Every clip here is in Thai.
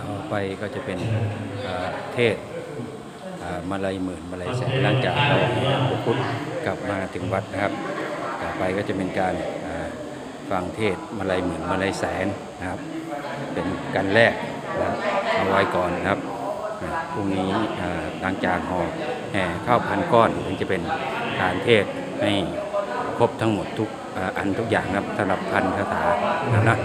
ต่อไปก็จะเป็นเทศมาลัยหมื่นมาลัยแสนหลังจากเราพระพุทธกลับมาถึงวัดนะครับต่อไปก็จะเป็นการฟังเทศมาลัยหมื่นมาลัยแสนนะครับเป็นการแรกนะครับเอาไว้ก่อนนะครับพรุ่งนี้หลังจากห่อแห่ข้าวพันก้อนถึงจะเป็นการเทศให้ครบทั้งหมดทุกอันทุกอย่างนะครับสำหรับพันคาถานะ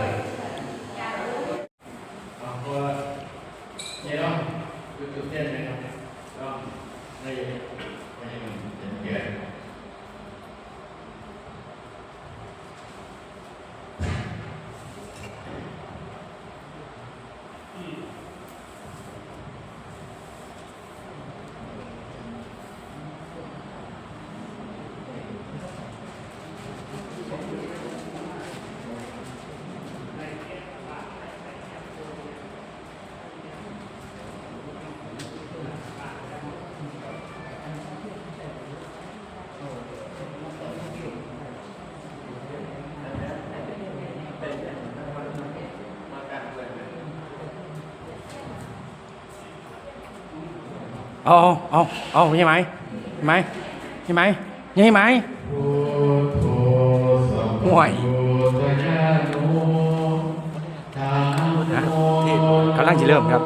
เอาใช่ไหมใช่ไหมใช่ไหมใช่ไหมห่วยนะที่กำลังจะเริ่มครับ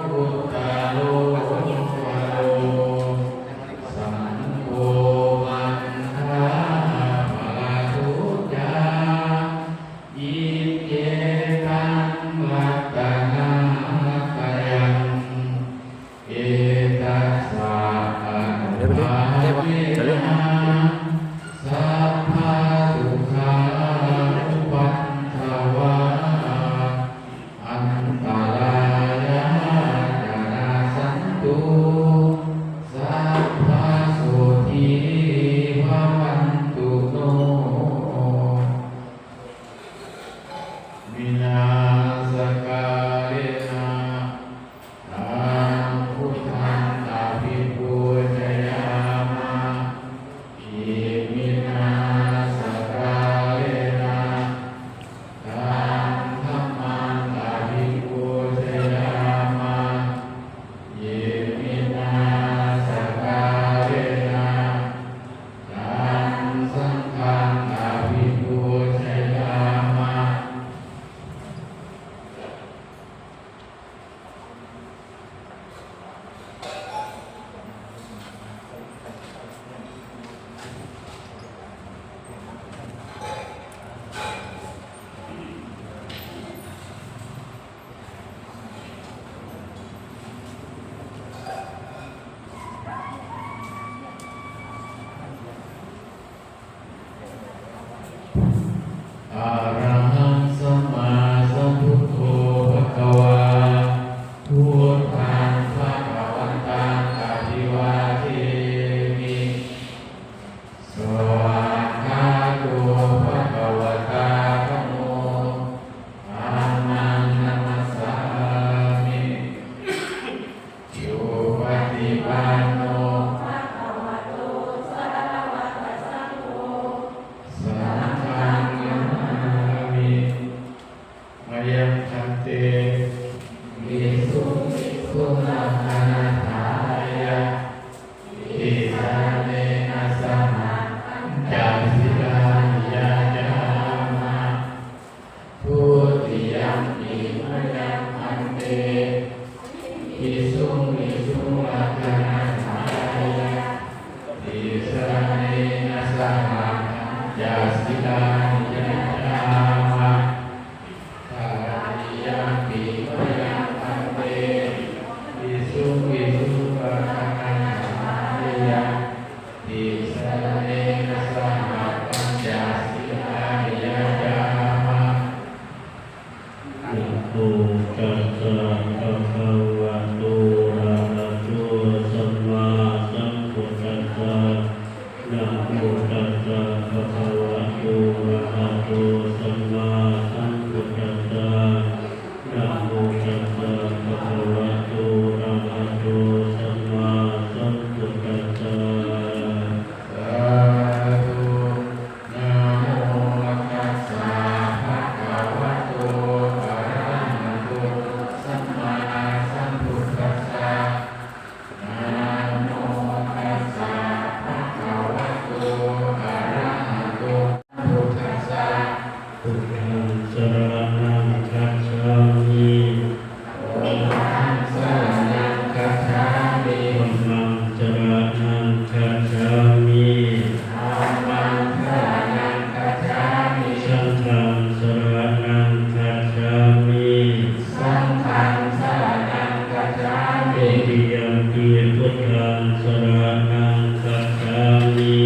งฆังสรณังคัจฉามิ ติยัมปิพุทธังสรณังคัจฉามิ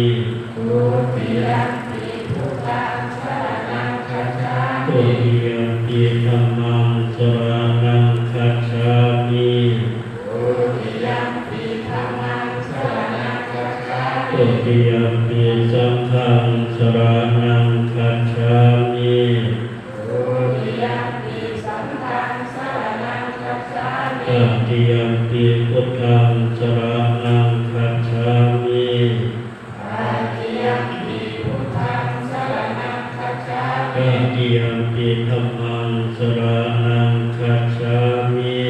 ทุติยัมปิพุทธังสรณังคัจฉา ตุ มิ ติยัมปิธัมมังสรณังคัจฉามิ ทุติยัมปิธัมมังสรณังคัจฉา ตุ มิ ติยัมปิสังฆังสรณังคัจฉามิ ทุติยัมปิสังฆังสรณังคัจฉา ต มิ ติยัมปิพุทธังสรณังคัจฉามิ อาติยัมปิพุทธังสรณังคัจฉา ต มิ ติยัมปิธัมมังสรณังคัจฉามิ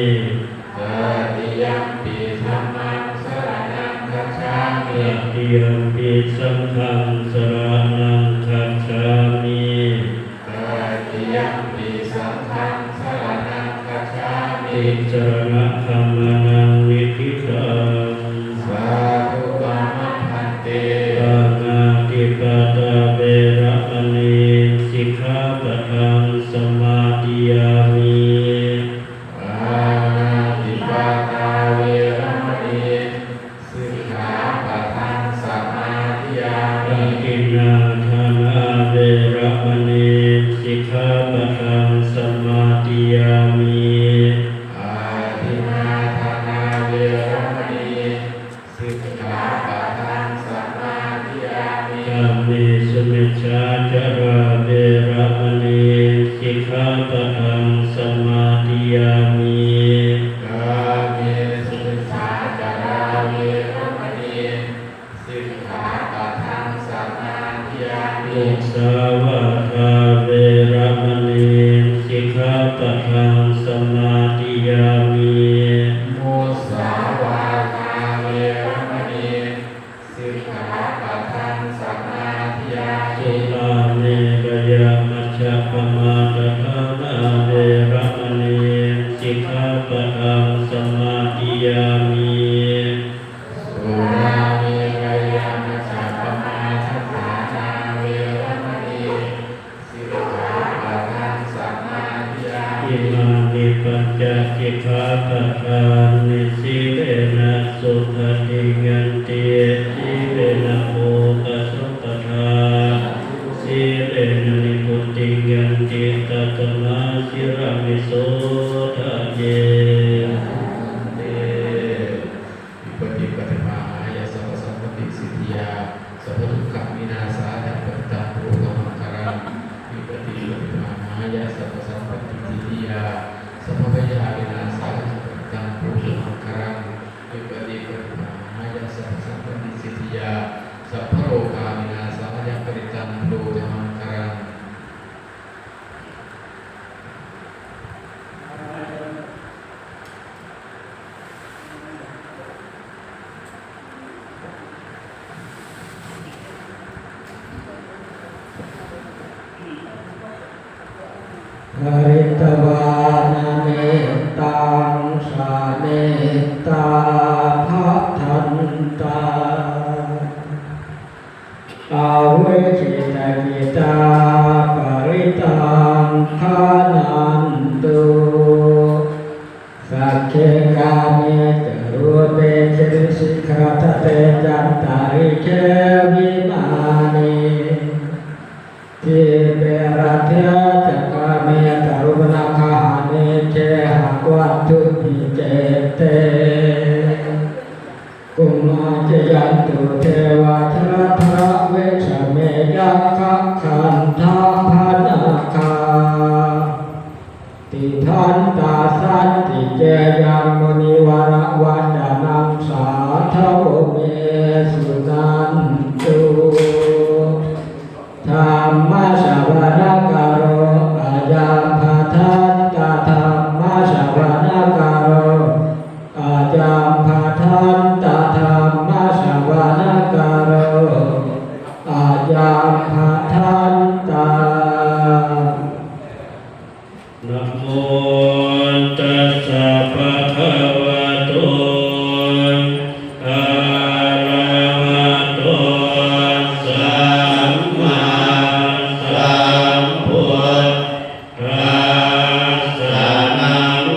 อาติยัมปิธัมมังสรณังคัจฉา ต มิ ติยัมปิสังฆังสรณังคัจฉามิ อาติยัมปิสังฆังสรณังคัจฉามิ ติสรณะธัมมานังนิธิตัง สาธุกัมมัพันเต ปานาติปาตาเวระมณีสิกขาปะทังสมาธิยามิ ปานาติปาตาเวรมณีสิกขาปะทังสมาธิยา ป มิ กินนาทานาเวระมณีสิกขาปะทังสมาธิยามิ อาทินนาทานาเวรมณีสิกขาปะทังสมาธิยามิ กาเมสุมิชฌาจาราเวระมณีสิกขาปะทังสมาธิยามิ กาเมสุมิชฌาจาราเวรมณีสิกขาปะทังสมาธิยามิ มุสาวาทาเวระมณีสิกขาปะทังสมาธิยามิ มุสาวาทาเวรมณีสิกขาปะทังสมาธิยา สุ มิ ราเมรยมัชฌะปมาทฐานาเวระมณีสิกขาปะทังสมาธิยามิ สุราเมรยามัจจปมาทัฏฐานาเวรมณีสิกขาปะทังสมาธิยา อิ มิ มานิปัญจสิกขาปะทานิสีเลนะสุขติยันติสีเลนะโภคสุปทาสีเลนะนิพุตติยันติตัตมาสิรามิโสทะเย เตวิปติปฏิมาหายาสัพพสัมปติสิทธิยาสัพพทุกขวินาศาดัปปตังปุถุมังคารังวิปติปฏิมาหายาสัพพสัมปติสิทธิยาสัพพพยาวินาศาดัปปตังปุถุมังคารังวิปติปฏิมาหายาสัพพสัมปติสิทธิยาสัพพโรกาวินาศาดัปปตังปุถุมังคารัง หริตวานาเนตังสาเนตาภัทธันตาอาเวชิตากิตาปริตังขะนันตุสักเคกาเมตรูปเปจิสิกขาตเตจันตาริเควิมานีทิเปรัตยะจักาเมตรุปนาคาเนเจหะวัตถุหิเจเตกุมาจยันตุเทวาชรทระเวชเมยัคคะขันธาภนาคาติทันตาสันติเจยังมณีวรวันดานังสาทโวเมสุนันตุธรรมะสวรกาโรอาญาภาทันตาธรรมะสวรกาโรอาญาภาทันตาธรรมะสวรกาโรอาญาภาทันตา นะโมตัสสะภะคะวะโตอะระหะโตสัมมาสัมพุทธัสสะนะโม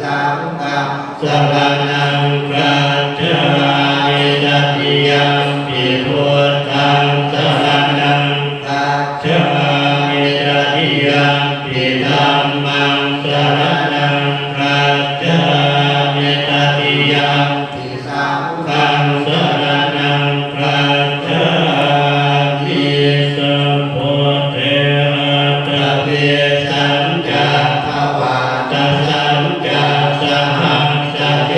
สังฆัง สรณังคัจฉามิตติยัมปิพุทธังสรณังคัจฉามิตติยัมปิธัมมังสรณังคัจฉามิตติยัมปิสังฆังสรณังคัจฉามิสัพพุทเทอะตะเวสัญจาภวาตสัญจาสหัสสะเท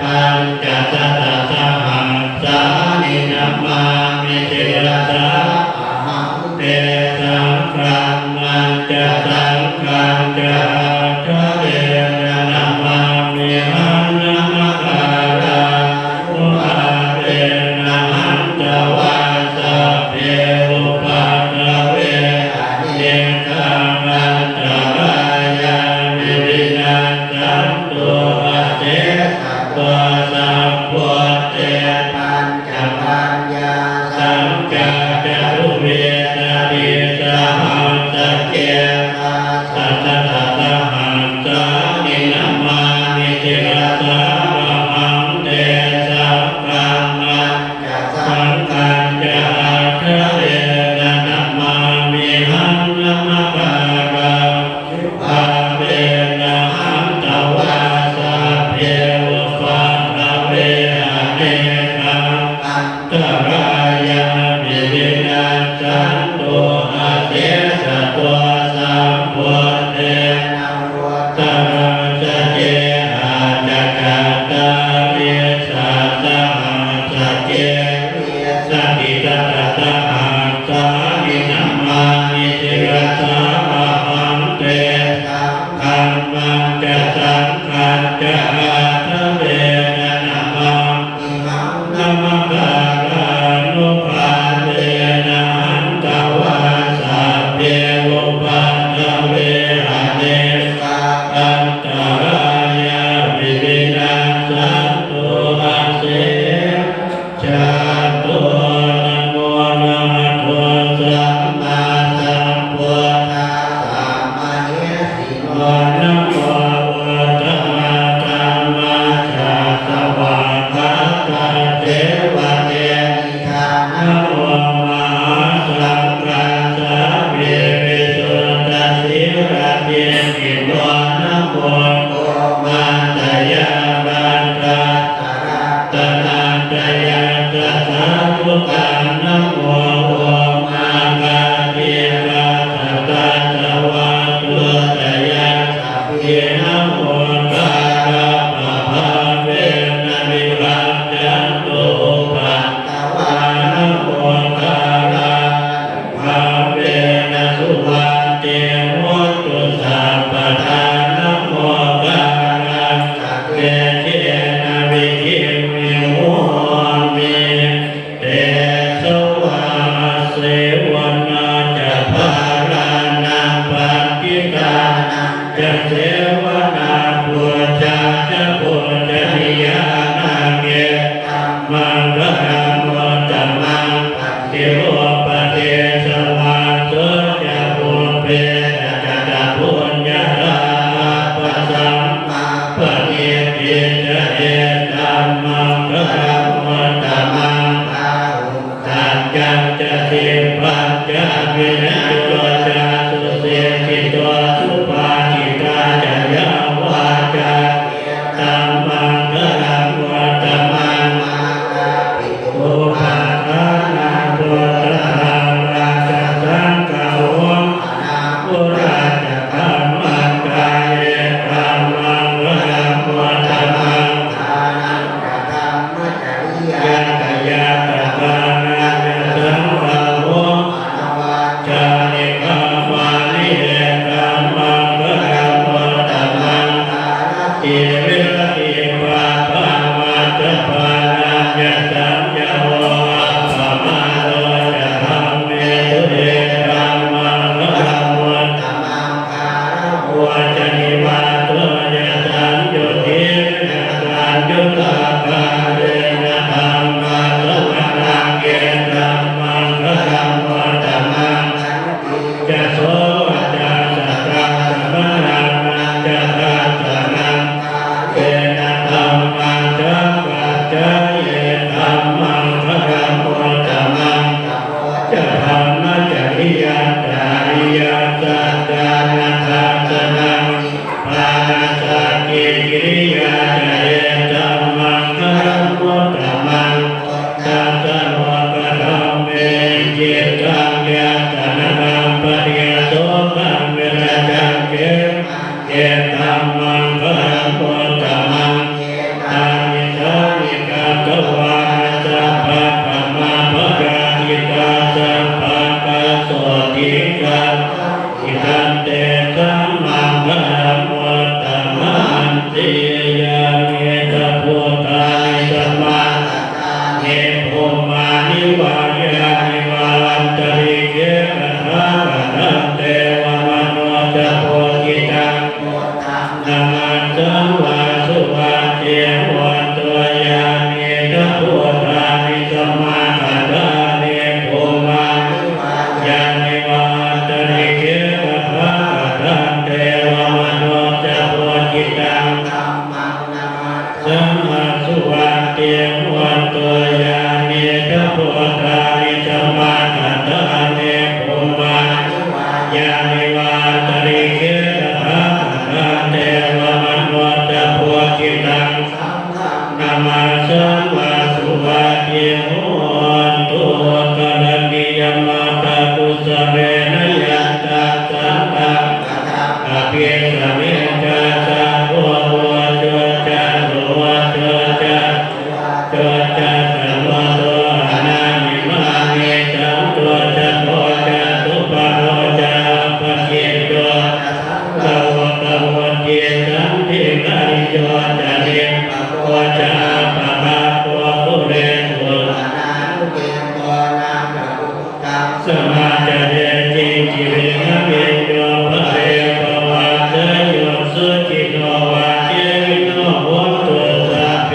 ปัญจตตะสหัสสานินัมมามิเทระสะอะหังเตสังฆังมันจะสังฆังจะทะเวนะนัมมามิหันนัมกาลานุอาเวนะหันตวาสัพเพอุปัฏฐเวอะเนกังอันตรายามิวินาศสันตุอาเสสัพพะสัพพุทเตปัญจปัญญาสังฆาจารุเวนะติสหัสสะเกตัสสะตะตะสหัสสานินัมมามิเทระสะอะหังเตสังฆังมัจจะสังฆังจะอัตถะเวนะนัมมามิหันนัมกาลังอาเวนะหันตวาสัพเพอุปัฏฐเวอะเนกังอันตรายามิวินาศสันตุอาเสสะตัวสัมพุทเตนะวัตระสะเจอาจักขัตตาริสัสสะหัสสะเจริสติตัตตะสหัสสานินัมมามิเทระสะอะหังเตสังฆังมัจจะสังฆังจะอัตถะเวนะนัมมามิหังนัมกาลานุภาเวนะหันตวาสัพเพอุปัฏฐเวอะเนกังอันตรายามิวินาศสันตุอาเสชาตุนะโมนะหะโตสัมมาสัมพุทธัสสะมะเหสิโนนะโมอุตตมะธัมมาชาสวะคะตะเทวะเตนิธานะโมมหาสังฆัสสะเววิสุทธัสสิระเตนิโนนะโมโอมันตยาบันตัสสะระตะนันตยาตัสสะทุกังนะโมโอมังกาเทวะสัตตะสวะตุตยาสัพเพนะโมตาระปะภะเวนะวิรัตจันตุปัตตวานะโมตาระภะเวนะสุวัตเตโหตุสัพพะทานะโมกาลังสัพเพเทนะวิคิมิโหมิเตสวะเสวนาจะภารานังปันติตานังจะเสวนาพุทธาจะพุทธนิยานาเกตัมมังกะรังโมตัมมังปฏิโลปเทสวาโสจะปุเพนะจะตะปุญญาราปัสสัมมาปฏิปิจะเอตัมมังกะรังโมตัมมังปะหุสัจจังจะสิปัญจวินัยโยจะสุเสติโตสุปาทิตาจะยาวาจาตัมมังกะรังโมตัมมังมาตาปิโตภะคะนาโตตะหังราชสังฆโหอนาปุราชธัมมังกายตัมมังกะรังโมตัมมังทานังกะธัมมจริยาตยาตะปานาสังฆโหอนาวัจจา ติยามิตะพุทธานิสัมมาเนภูมานิวายานิวาลันตริเกกัทากัตเตวะมโนจะโพธิตังนามาสัมวาสุวาเจวันตัวยามิตะพุทธานิสัมมากัตเนภูมานิวายานิวาลันตริเกกัทากัตเตวะมโนจะโพธิตังสัมมาสุวาเจวันตัวยามิตะพุทธานิสัมมากัตเนภูมานิวายานิวาลันตริเกกัทากัตเตวะมโนจะโพธิตังนามาสัมวาสุวาเจวันตุกะระนิยมาตากุสเรนยัตตาสันตังอภิสมิจาสะโวโวโจจะโลโจจะโจจะสัมโมโตอนามิมานิสัมโตจะโตจะสุปะโรจะปะเจโตตวะตวะเจสัมทิกานิโยจะเนปะโกจะปะปะโกตุเรตุสมาจะเดจิจิริงะเมโยภะเรภวะเตโยสุจิโนวะเจวิโนโหตุสัพเพ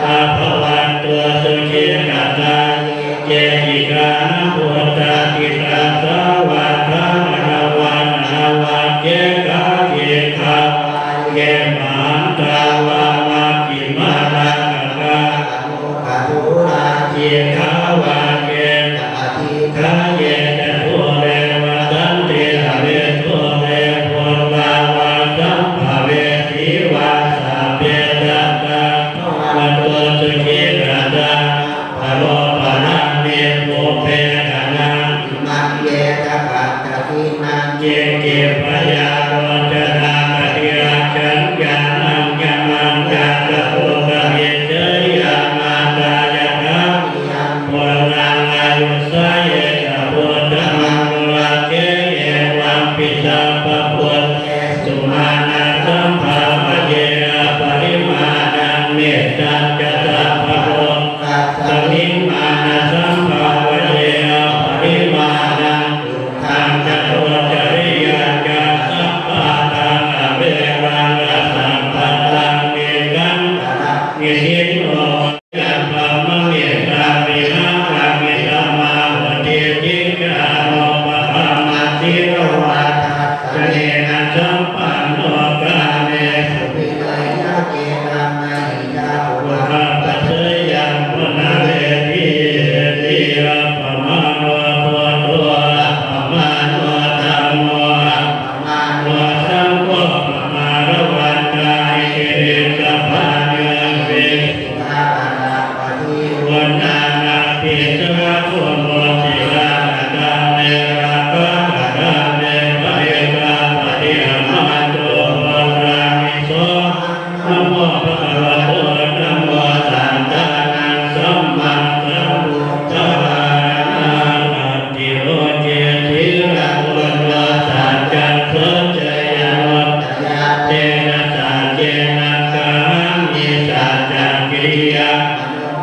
อาภวันตุสุขิกาตาเจติกานะพุทธาติตาสาวัฏฐานนาวันนาวันเจกาเจกาเยมันตาวามากิมาลากะเจกาวาเกทาเยจะทุเรวะสันติหะเรทุเรพุทธาวาสัมภเวสีวาสาเปตัตตาวัตตุสุขิกาตาภโรปะนะเนโมเปกะนังเยเกปยาโรจนาปฏิราชันญาณังญามังญาตะโภกะเมเจยามาตายะทังปุณังอายุสาเยจะพุทธมังวะเกเยวัมปิสาปะพุทธสุมาณะสัมภาวะเยปริมาณังเมตตัญจะสัพพะโรสมิงมานะสัมภาวะเยปริมาณังทังจะโตจริยัญจะสัพพะตังอเวรังสัมปัตตังเมกังนิสิโนยัมปะมะเมตามิหังรามิสัมมาวะเตจิกาโนปะปะมาติโรวะจเนนะสัมปันโนกาเมสุปิไลยะเกตังนะหิยาปุระปัสสยังปุณะเวทิติยะปะมาโนโตโตปะมาโนธัมโมปะมาโนสังโฆปะมาระวันตาอิเรสัพพะเนเววันนานาปิสวะโตโมติลาตาเนราคะตาเนปะเอกาปะติอะมะโตปะรามิโสนะโมภะคะวะโตนะโมสัมตานังสัมมาสัมพุทธัสสะอะติโรเจติระโวโนสัจจังโสเจยโนเตนะสัจเจนะกะหังมิสัจจังกิริยา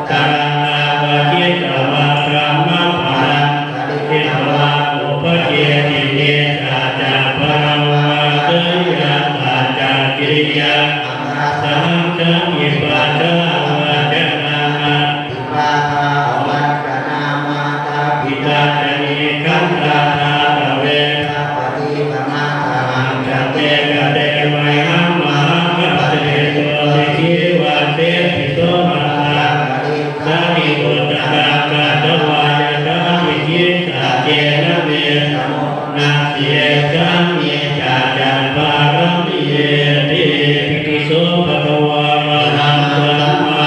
ตานาปะจิตตวะกรรมะภะลังทิตวะอุปเจติเนสัจจังปรังวะเตยะสัจจังกิริยาสังฆังอิปัสสะวะจนะนะปิตาจนิคันธาทาตะเวจะเตกะเดมัยหังมหังกัสเตโตสิกิวะเตปิโสมัสสะสานิโกตะกะกะตวายะตามิจิสะเจนะเมนะเสสัมมิจาจันปารมิเยติปิติโสภะคะวะอะระหังสัมมา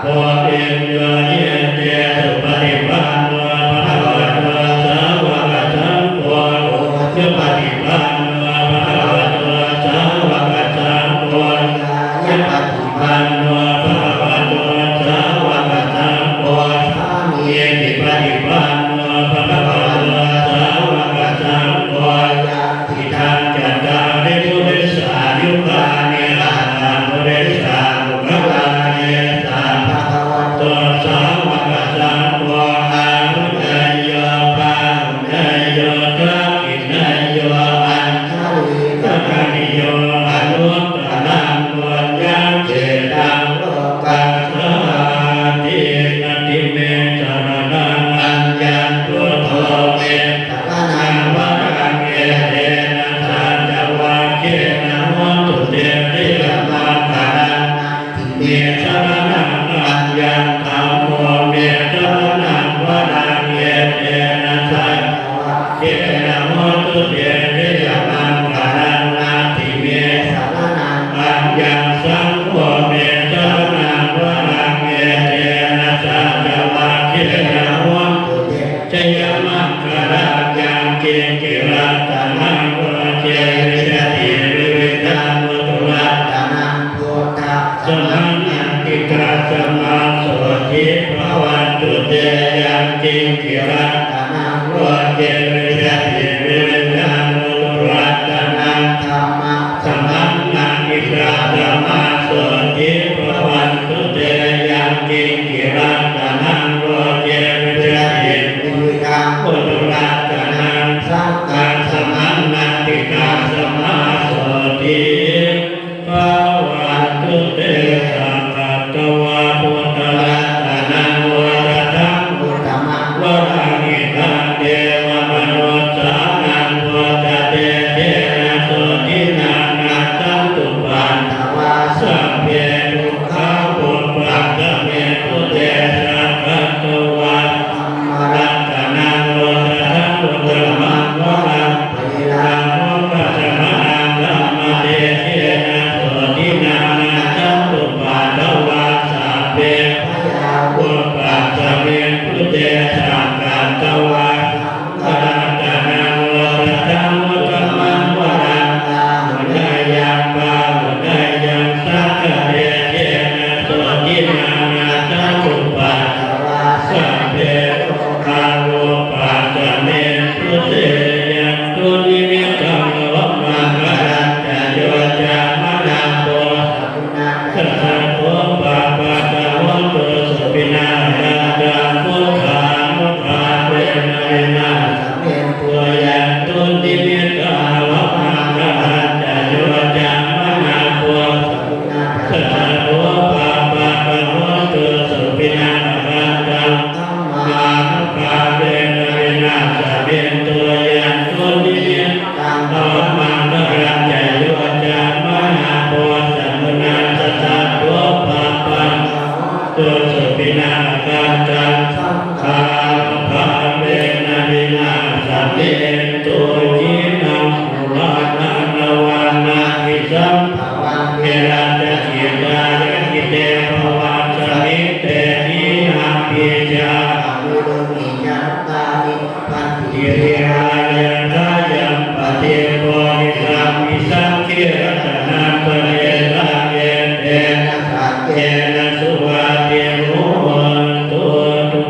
โพธิโยเยเตสุปฏิปันโนภะคะวะโตสาวกสังโฆสุปฏิปันโนภะคะวะโตสาวกสังโฆยะปฏิปันโนภะคะวะโตสาวกสังโฆสามีจิปฏิปันโนภะคะวะโตสาวกสังโฆยะทิทังจัตตาริปุริสายุคานิอานาปุริสามุขลาเยสาภะคะวะโตสาวกสังโฆอาหุเนยโยปาหุเนยโยทักขิเนยโยอัญชลีทักขิโยอนุตตรังปุญญังเจตังโลกัสสาตินาติเมจารณังอัญญังพุทโธเมตตานังวะรังเอเตนะสัจจวาเกนะโหตุเตติยมังคานังเมสรณังอัญญังธัมโมเมสรณังวะรังเอเตนะสัจจวาเกนะโหตุเตติยมังคานังนาทิเมสรณังอัญญังสังโฆเมสรณังวะรังเอเตนะสัจจวาเกนะโหตุเตชยมังคารังยังเกกิรัตนังวะเจวิชติวิวิตังวตุรัตนังพุทธัสสะนังกิกาสมาโสทิภวันตุเตยังกิกิรัตนังวะเจวิชติวิวิตังวตุรัตนังธัมมะสมังนังกิกาสมาโสทิภวันตุเตยังกิกิรัตนังวะเจวิชติวิวิตังวตุรัตนังสังฆังสมังนังกิกาสมาโสทิภวันตุเตสังฆัตวะพุทธรัตนังวรทังพุทธมังวรานิทังเทวมนุสสานังพุทธเตเทนะโสทินานาตันตุปันทวาสัพเพทุกขาปุปปัสสะเมตุเตสังฆัตวะธัมมรัตนังวรทังพุทธมังวรังปริลาโมกัสสะมะนังธัมมเตเทนะโสทินานาตันตุปันทวาสัพเพพยาปุปปัสสะเมตุเตสังฆัตวะธัมมรัตนังวรทังพุทธมังวรังมุนัยยังปามุนัยยังสักขะเทเทนะโสทินานาตันตุปันทวาสัพเพทุกขาวุปัสสะเมตุเตยังตุนิมิตังวะมังคลังจะโยจามะนังโพสัพพุนังสัทธะโพปะปะตะโหตุสุปินาราดังพุทธามุขะเวนะเวนะสัมเมปุยังตุนิมิตังวะมังคลังจะโยจามะนังโพสัพพุนังสัทธะโพปะปะตะโหตุสุปินาราดังธัมมานุภาเวนะเวนะสัมเมปุยังตุนิมิตังวะมังคลังจะโยจามะนังโพสัพพุนังสัทธะโพปะปะตุสุปินาราดังสังฆานุภาเวนะเวนะสัมเมตุจินังปุราณนวานาวิสัมภวังเวรัตถิตายะกิเตภวังสมิเตทินาปิจาวิรุณิยัตตานิพันธิริหายันทายัมปะเทโพนิสัมมิสังคิรัตนาปะเนราเยเตนะสัจเจนะสุวาเทโหตุตุ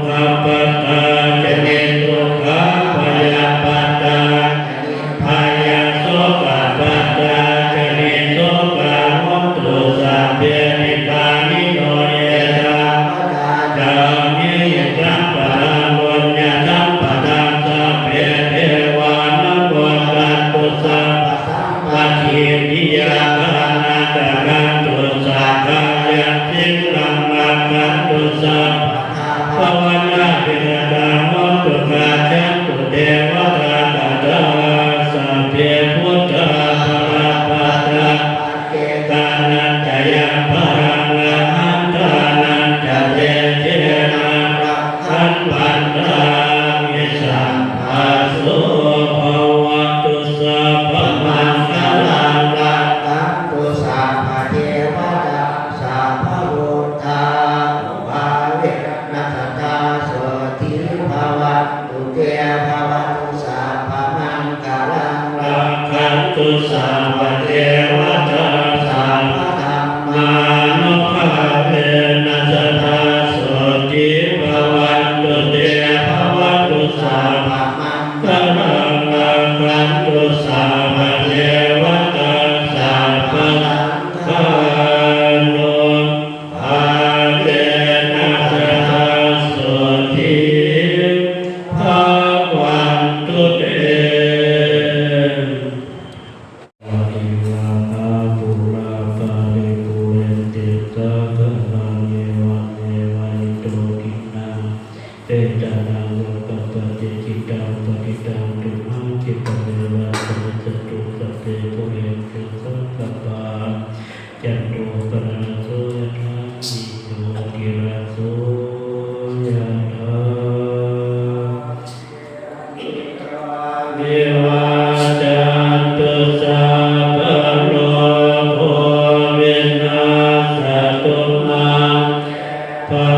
ภวั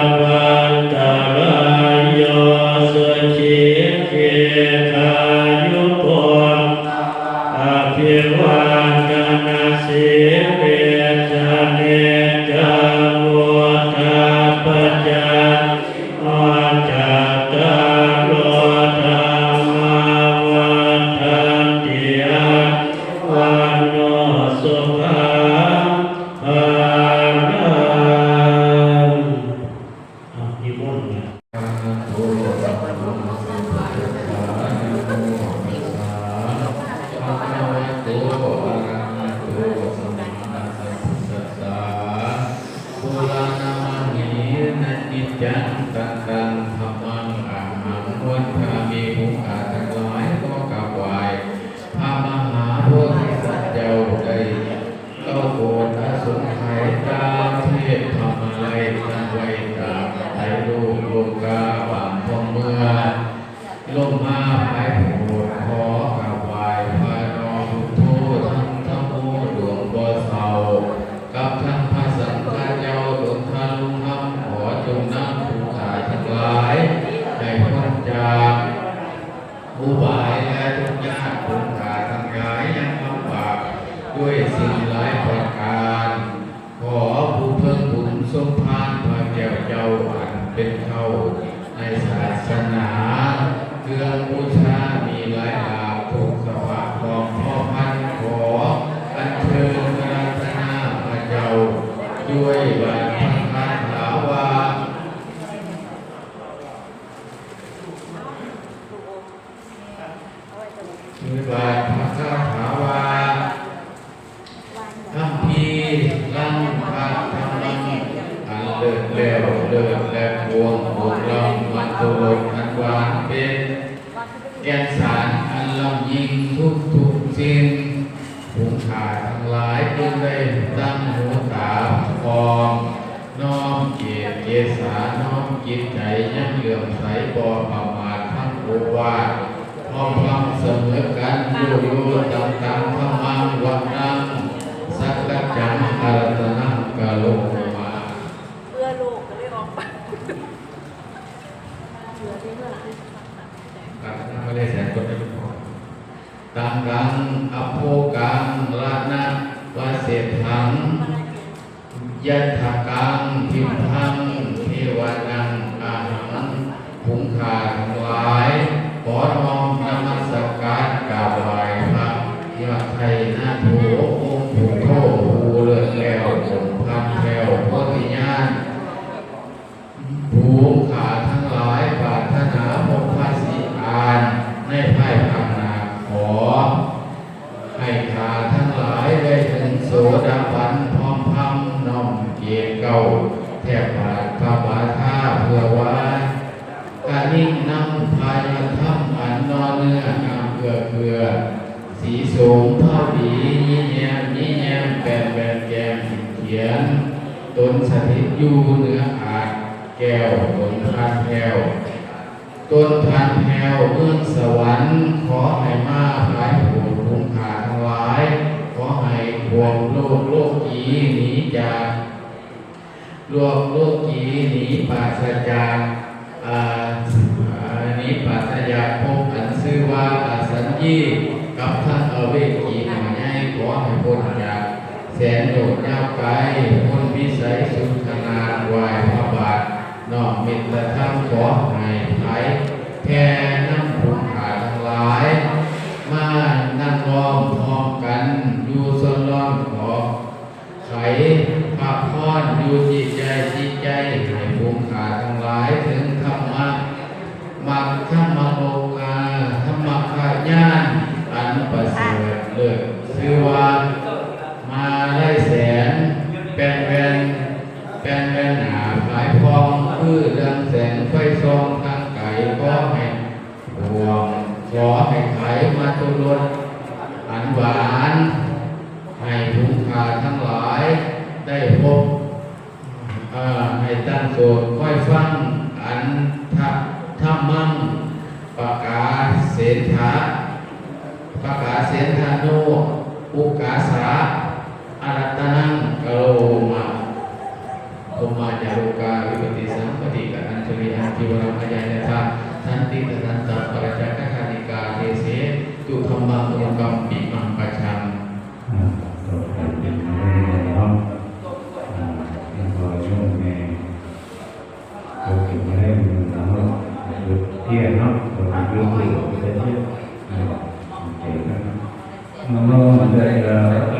นวันตรายโยสุขีเกขายุโกอภิวันกนาสิเวชเนจามุตตาปัจจาอาจาตาโลธรรมาวันทันติอาวันโนสุขังภาลังนิมนต์นะ โตสัพพะโมสัพพะทานะโมตัสสะภะคะวะโตอะระหะโตสัมมาสัมพุทธัสสะปุรานามาหินะนิจจังตังตังธัมมังอะหังวันทามิภูขาทั้งหลายก็กราบไหว้พระมหาโพธิสัตว์เจ้าได้เข้าโปรดอาสงไขยตามเทพธรรมะไรตั้งไว้ตามไตรโลกโลกาบางพองเมื่อลงมาภายโปรดขอกราบไหว้พระนอพุทโธทั้งธัมโมดวงบ่เศร้ากับทั้งพระสังฆเจ้าดวงทารุณธรรมขอจงนำผู้ขายทั้งหลายให้พ้นจากอุบายและทุกข์ยากผลขาดทั้งหลายยังลำบากด้วยสิ่งหลายประการ ขอผู้เพิ่งบุญสมภารพระแก้วเจ้าอันเป็นเข้าในศาสนาเครื่องบูชามีหลายหลากทุกสภาพของพ่อพันขออัญเชิญพระรัตนาพระเจ้าด้วยบาทพระคาถาวาด้วยบาทพระคาถาวาคำพีลังพระธรรมังอันเลิศแล้วเลิศและพวงบวงลำมันตุลอันหวานเป็นแก่นสารอันลำยิ่งทุกสิ้นภูมิขาทั้งหลายจึงได้ตั้งหูตาคองน้อมเกียรติเกษาน้อมจิตใจยังเหลื่อมใสบ่ประมาททั้งโอวาทพร้อมพำเสมอกันอยู่ต่างๆธรรมังวันนั้นสักกัจจังอารัตนังกาโลมา เพื่อลูกก็เลยออกไป การทำอะไรแสนคนได้ทุกคนตังกังอโภกังละนะวะเสถังยัตถกังทิมทังเทวานังอาหังภูมิขาทั้งหลายขอน้อมนมัสการกราบไหว้พระยอดไทยนาโถองค์ผู้โทผู้เลิศแล้วองค์พันแถวโพธิญาณภูมิขาทั้งหลายปรารถนาพบพระสิอานในภายภาคหน้าขอให้ขาทั้งหลายได้ถึงโสดาบันพร้อมพัมน้อมเกียรติเก่าแทบบาทพระบาทาเพื่อว่าการนิ่งนำพายธรรมอันนอเนื้องามเพื่อสีสูงเท่าดียิ้มแย้มแปนแก้มเขียนตนสถิตอยู่เหนืออาจแก้วตนพันแก้วต้นพันแก้วเมืองสวรรค์ขอให้มาภายโผล่ภูมิขาทั้งหลายขอให้พวงโลกีหนีจากโลกีหนีปราศจากนี้ปราศจากภพอันชื่อว่าอสัญญีกับท่านเวกีหน่อยให้ขอให้พ้นจากแสนโดดยาวไกลพ้นวิสัยสุขนาไหวพระบาทนอกมิตรธรรมขอให้ไถ่แค่น้ำภูมิขาทั้งหลายมานั่งล้อมพร้อมกันอยู่ส่วนล้อมขอไขพระพรอยู่จิตใจให้ภูมิขาทั้งหลายถึงธรรมะมักธรรมโลกาธรรมะขญาณอันประเสริฐเลิศชื่อว่ามาได้แสนเป็นหนาหลายพองคือเรื่องแสงไฟซองทางไก่ก็ให้ห่วงขอให้ไขมาตุลดอันหวานให้ภูมิขาทั้งหลายได้พบให้ตั้งโสดค่อยฟังอันธรรมังประกาศเสถาโนอุกาสาอารัตนังกโลมาข มมาจารุกาวิปติสัมปติกะอัญชลีอัญจิวรมายายะธาสันติตนันตปรจักขคานิกาเทเสตุธรรมังอุกัมปิมังปัจฉังต่อไปเป็นเรื่องเนาะยังพอช่วงแม่เราเก็บมาได้เงินเนาะเที่ยเนาะเราเรื่องที่เราได้เที่ยวเก่งนะน้องๆได้แล้ว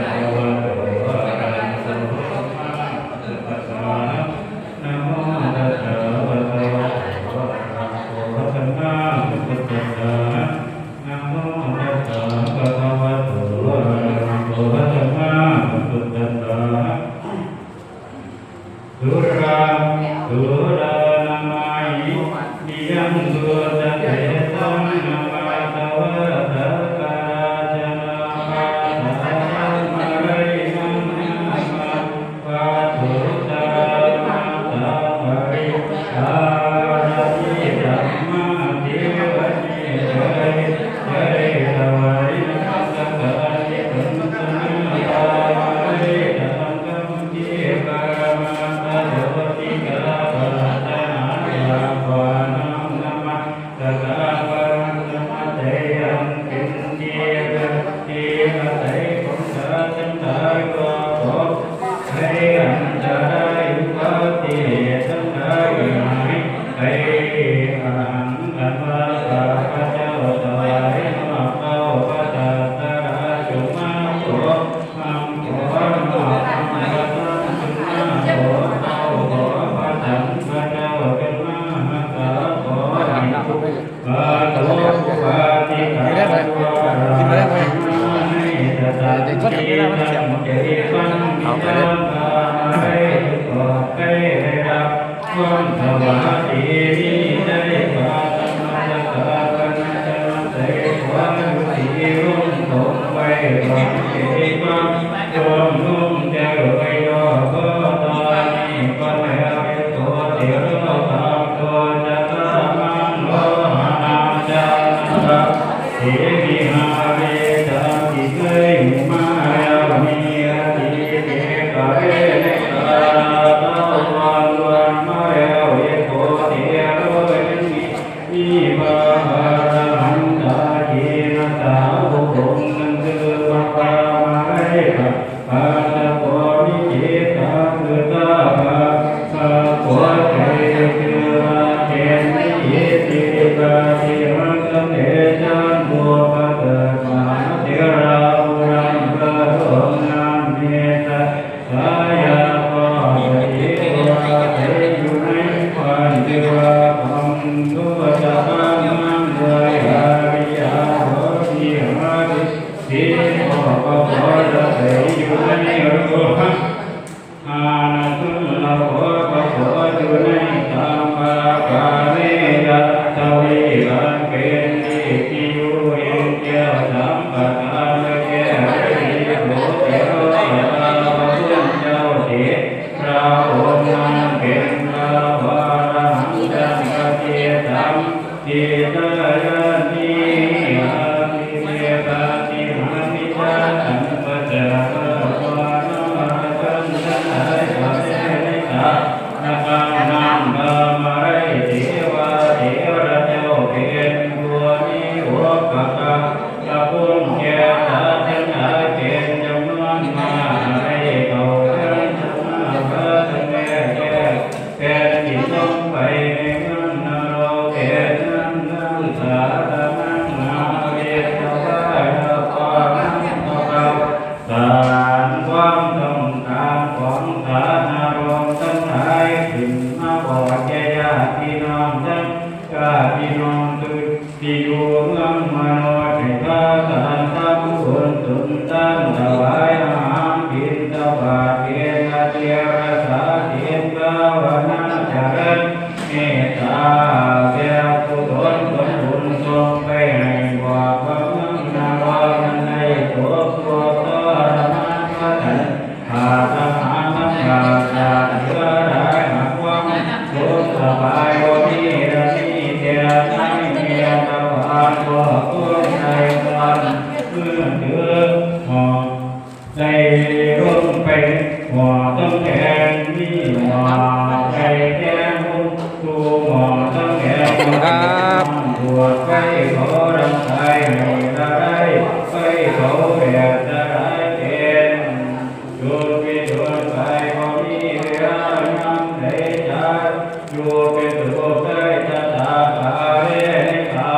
โยเป็นตุโตเตตตาภาเรนิคา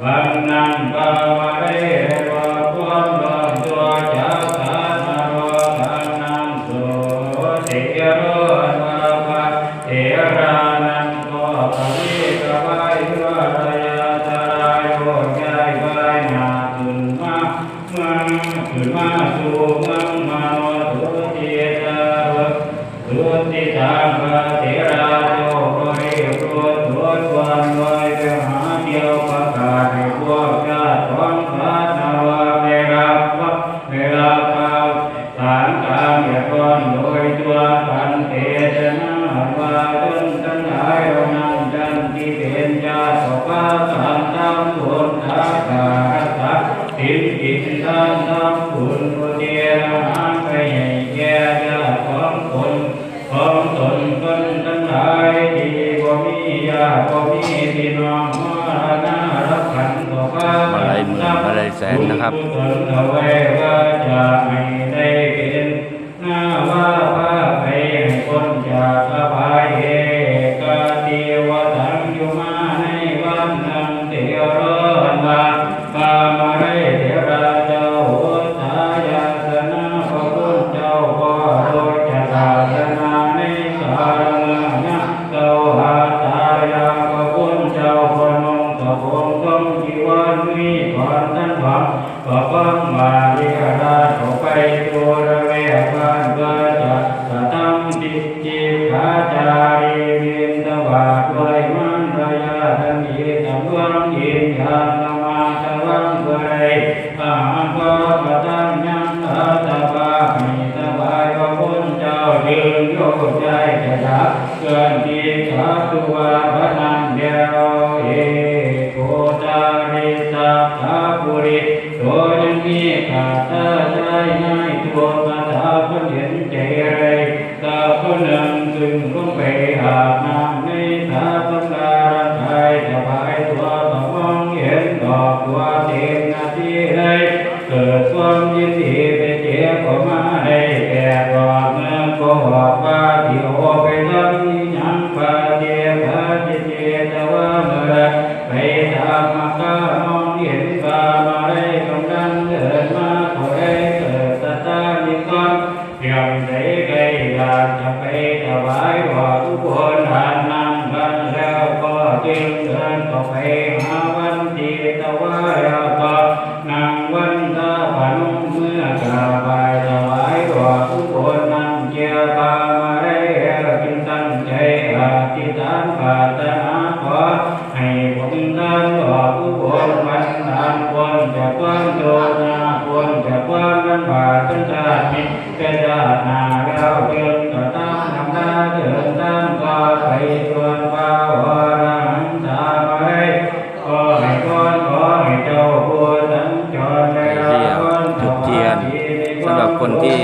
วันนังภาวะเรวะควมลมตัวจักสานโรกังนังโสติโรวะภะเถรานังโกภวิกวายโยรยาตรายโยยายไว้นาตุนมาขึ้นมาสู่เมืองมโนตุติตาวะตุติตาภะเถราโยโกริโกตัวตวันไว้เพื่อหาเดียวประกาศให้พวกญาติของพระนาวาเวลาเปล่าฐานกลางอย่าก้อนโดยตัวพันเตชนะวาจนทั้งหลายเรานั้นดันที่เป็นญาติของพระสามตามบุญทักษะรักษาสินกินทานทำบุญบุญเดียรหาไปให้แก่ญาติของคนของตนคนทั้งหลายที่บ่มีญาติบ่มีพี่น้องมรณะรับขันต่อพระ มาลัยหมื่นมาลัยแสนนะครับ ตนเอาไว้ว่าจะไม่ได้เป็นหน้าว่าพระไปให้คนจากอภัยเอกาติวตังยุมาในวันนังเทรนาปามาเรเถระเจ้าโหตายาสนะพระคุณเจ้าพ่อโดยจะศาสนาในสารณะเจ้าหาตายาพระคุณเจ้าพนมตะพงคงจีวันมีก่อนท่านฟังก็ฟังมาเรียราชเข้าไปตัวระเวบ้านเกิดจะกระทำจิตจิตขาจารีวินตวาดไว้มันระยะธรรมีตะวังยินยานนมาตะวังเกรยอาหารก็กระตั้งยังตาตะบาให้ตะบายพระพุทธเจ้ายืนโยกใจจะดับเกินที่ขาตัวพระนันเดียวเอโกตาริสัพพะปุริโดยยังมีขาดใจง่ายตัวมาตาคนเห็นใจไรตาคนหนึ่งซึ่งลงไปอาบน้ำในตาสังการไทยจะไปตัวต้องมองเห็นดอกตัวเต็มนาทีเลยเกิดความยินดีไปเจ็บก็มาได้แก่ดอกเมื่อก็หอบว่าที่โอไปทำยังปาเดียปาจิเจตว่าเมื่อไปตามมาก็มองเห็นปามาได้กำลังเดินมาขอได้เกิดตานิกรเพียงใดใครอยากจะไปถวายว่าทุกคนทานนั่งกันแล้วก็จึงเดินต่อไปหาวันที่ตะวันแล้วก็นั่งวันตาผานุเมื่อกราบายถวายว่าทุกคนนั่งเจียปามาได้จึงตั้งใจอธิษฐานปรารถนาขอให้ผมท่านว่าทุกคนวันทานคนจะความโจนาคนจะความลำบากจนชาตินี้เป็นชาติหน้าแล้วจึงก็ตั้งนำหน้าเดินตั้งก็ไปส่วนภาวนาตามาได้ขอให้คนขอให้เจ้าผู้สัญจรได้รับคน จุดเทียนสำหรับคนที่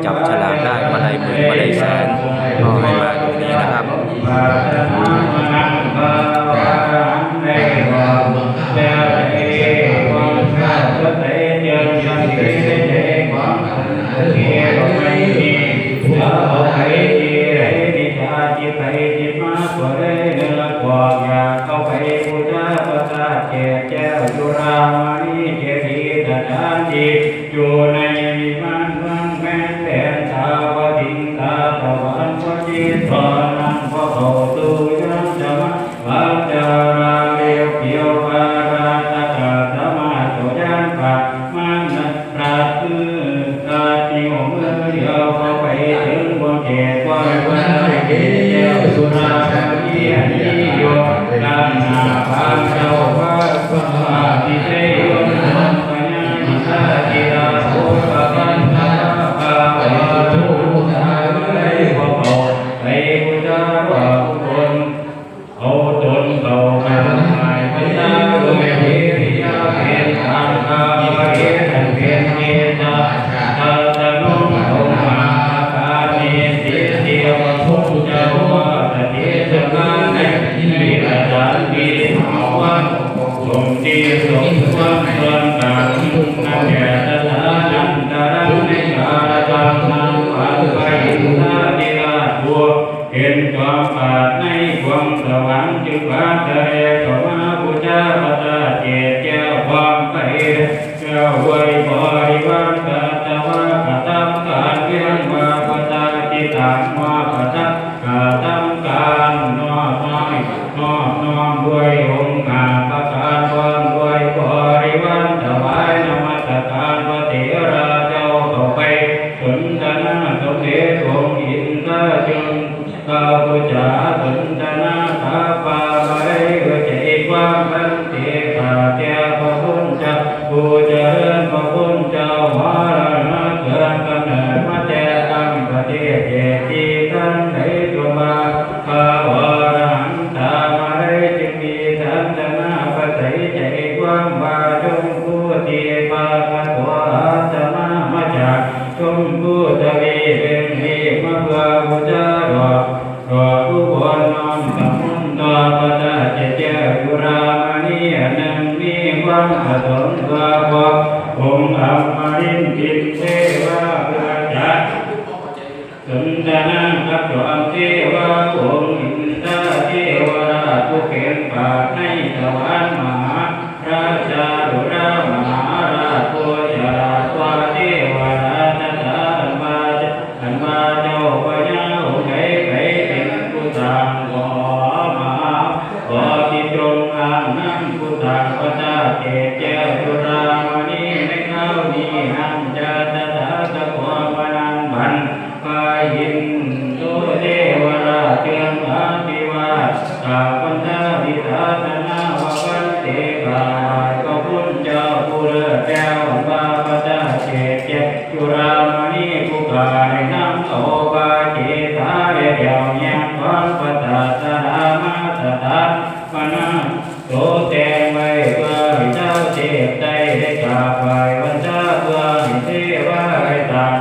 จับฉลากได้มาลัยหมื่นมาลัยแสนก็ให้มาตรงนี้นะครับ เข้าไปบูชาพระธาตุแก่แก้วจุฬามณีเจดีย์สถานที่อยู่ในวิมานวังแม่แสนชาวดินตาตะวันพระจิตรนังพระโตตุยังจะมาวัจจาราเรียวเพียวปาราตะกะธรรมาโสยันปะมันราตือกาติโอเมื่อเดียวเข้าไปถึงบนเขตว่าวันเกศแก้วสุราเทียนิโยด้านหน้าพระเจ้าว่าพระติเตโยนันปัญญาอิสาจิราโภคปันนาภาวะทุกทายไว้พอไปบู ความปรารถในความสวรรค์จึงพาเธอเข้ามาบูชาพระธาตุเจดแก้วความไปเจ้าไว้บริวารกาตวะกตัมการเวียนมาพระธาตุที่ต่างมาพระธาตุกตัมการนอบน้อยนอบน้อมด้วยองค์อาประการความด้วยบริวารถวายนมัสการพระเถระเจ้าเข้าไปสนทนาสมเด็จองค์อินทราจึงข้าพเจ้าสนทนาข้าป่าไว้ใจความบันเทข้าแก่พระพุทธเจ้าผู้เจริญพระพุทธเจ้ามรณะเกิดกำเนิดมาแต่ตั้งประเทศเจดีย์ท่านไหนตัวมาข้าวรหันตามาได้จึงมีทันตนาประใสใจความบาจงผู้ที่ปากันตัวอาตมามาจากชมผู้ทวีเป็นมีมาเพื่อบูชาดอกผู้บนน้อมสมุนต่อพระธาตุเจ้าจุฬามณีนันมีความประสงค์ว่าบอกองค์อมรินทร์จิตเทวาเพื่อจักสนทนากับจอมเทวาองค์อินทราเทวราชผู้เป็นปราชญ์ในสวรรค์มหาราชาดุรามหาราชผู้ฉลาดกว่าเทวราชตาอันมาเจ้าพญาองค์ใดไปเป็นผู้สร้างบ่อมาบ่อที่จงอ่างน้ำผู้สร้างพระธาตุเจดแก้วจุฬามณีในคราวนี้หันจะตถาคตพนันบันพายินโตเทวราชเจืองอาภิวาทตาปัญญาวิสาสนาววันเตกาพระพุทธเจ้าผู้เลิศแล้วบาพระธาตุเจดแก้วจุฬามณีผู้กายน้ำโอบาเจตาเดียวแยงความปตาสนามาสตาปนาโตแตงไว้เพื่อให้เจ้าเทพได้กราบไหว้วันเจ้าเพื่อให้เทวาได้ตาม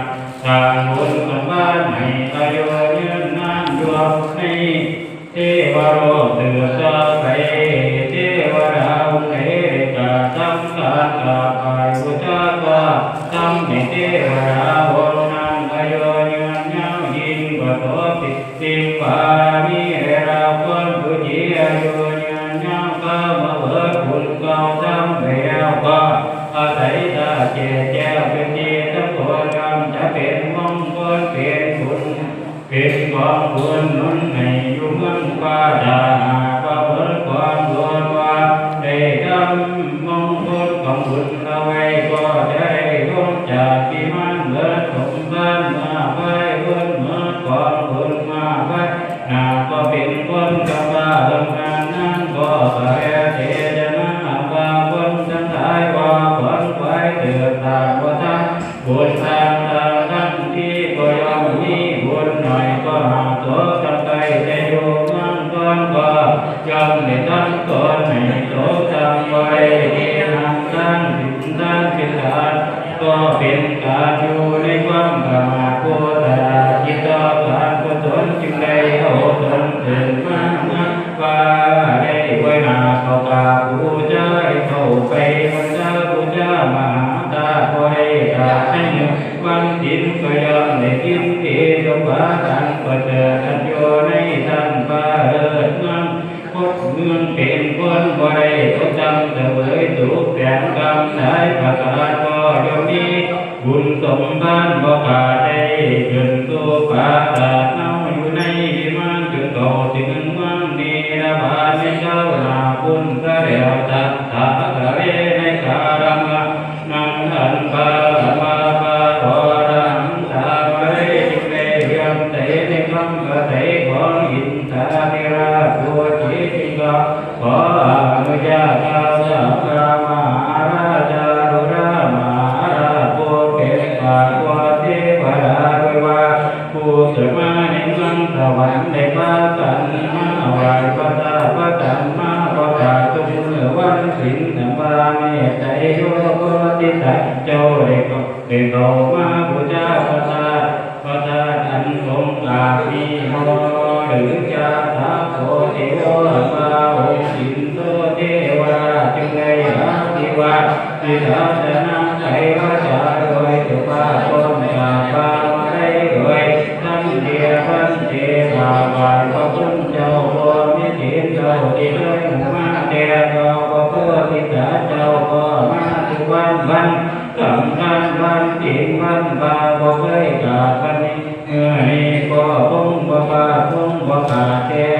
ทางบุญของบ้านให้อายุยืนนานดวงในเทวโลกเตือนต่อไปเทวดาองค์ไหนกราบทำการกราบไหว้บูชาก็ทำให้เทวดาองค์นั้นอายุยืนยาวยิ่งกว่าตัวสิ่งบารมีให้เราคนผู้ที่อายุยืนยาวก็มาเบิดบุญเก่าทำให้แล้วก็อาศัยตาเจดแก้วเป็นที่ทั้งคนกำจะเป็นมงคลเป็นบุญเป็นกองบุญหนุนให้อยู่เมืองฟ้าดาพระบุญความบุญว่าได้ทำมงคลของบุญเอาไว้ก็จะได้ร่วมจากที่มันเบิดสมบัติมาไว้บุญเมื่อก่อนบุญมาไว้ก็เป็นคนกับว่าเรื่องนั้นก็แสดงเจตนาว่าคนทั้งหลายว่าผลไว้เถิดตามว่าทั้งบุญตามทั้งที่ก็ยอมมีบุญหน่อยก็หาตัวตั้งใจจะอยู่มั่งก่อนก็ยอมได้ตั้งตนให้โตทำไว้ที่นั่งตั้งสิ่งตั้งเป็นการก็เป็นการอยู่ในความประมาทผู้ตาจิตต่อการกุศลจึงได้เอาตนถึงมาว่าได้ไว้นาเขากาบูชาเข้าไปวันเจ้าบูชามหาตาคอยตาให้วันดินก็ยอมได้กินเอสมบัติอันประเสริฐอันโยในท่านฟ้าเอิดเมืองพบเมืองเป็นคนบ่ได้ก็จำเสวยสุขแสนกำได้ประกาศบ่ยอมมีบุญสมบัติบ่ขาดได้จนตัวปาตาเน่าอยู่ในวิมานจนเก่าถึงเมืองนี้ระบาดในเจ้าหน้าบุญก็แล้วตัดถากะเวในการังนังอันปามาปาขอรังตาไว้จึงได้เรียมเตในคำกระเตของอินทราธิราชตัวจิตจึงก็ขออนุญาตข้าสังฆมหาราชาดุรามหาราชผู้เป็นปากว่าเทวดาด้วยว่าผู้เกิดมาในเมืองสวรรค์ในบ้านกันมาไหว้พระธาตุพระธรรมมาประกาศทุกเมื่อวันศีลธรรมราเมตใจโยโกติตาเจ้าเด็กเข้ามาบูชาพระธาตุอันทรงอาภิโมหรือจาถาโสเทวะองค์สินโตเทวะจึงได้อาภิวาท ที่เราจะนำไปว่าจะโดยสุภาพคนกาบามาได้โดยทั้งเดียพันเทวาบาลพระพุท นเจ้าบ่มีศีลเจ้าที่เลยมาแต่ก็บ่เพื่อที่จะเจ้าก็มาทุกวันสำคัญวันจริงวันบาบ่เคยกาดวันนี้นี่ก็คงบ่บาคงบ่ขาดแท้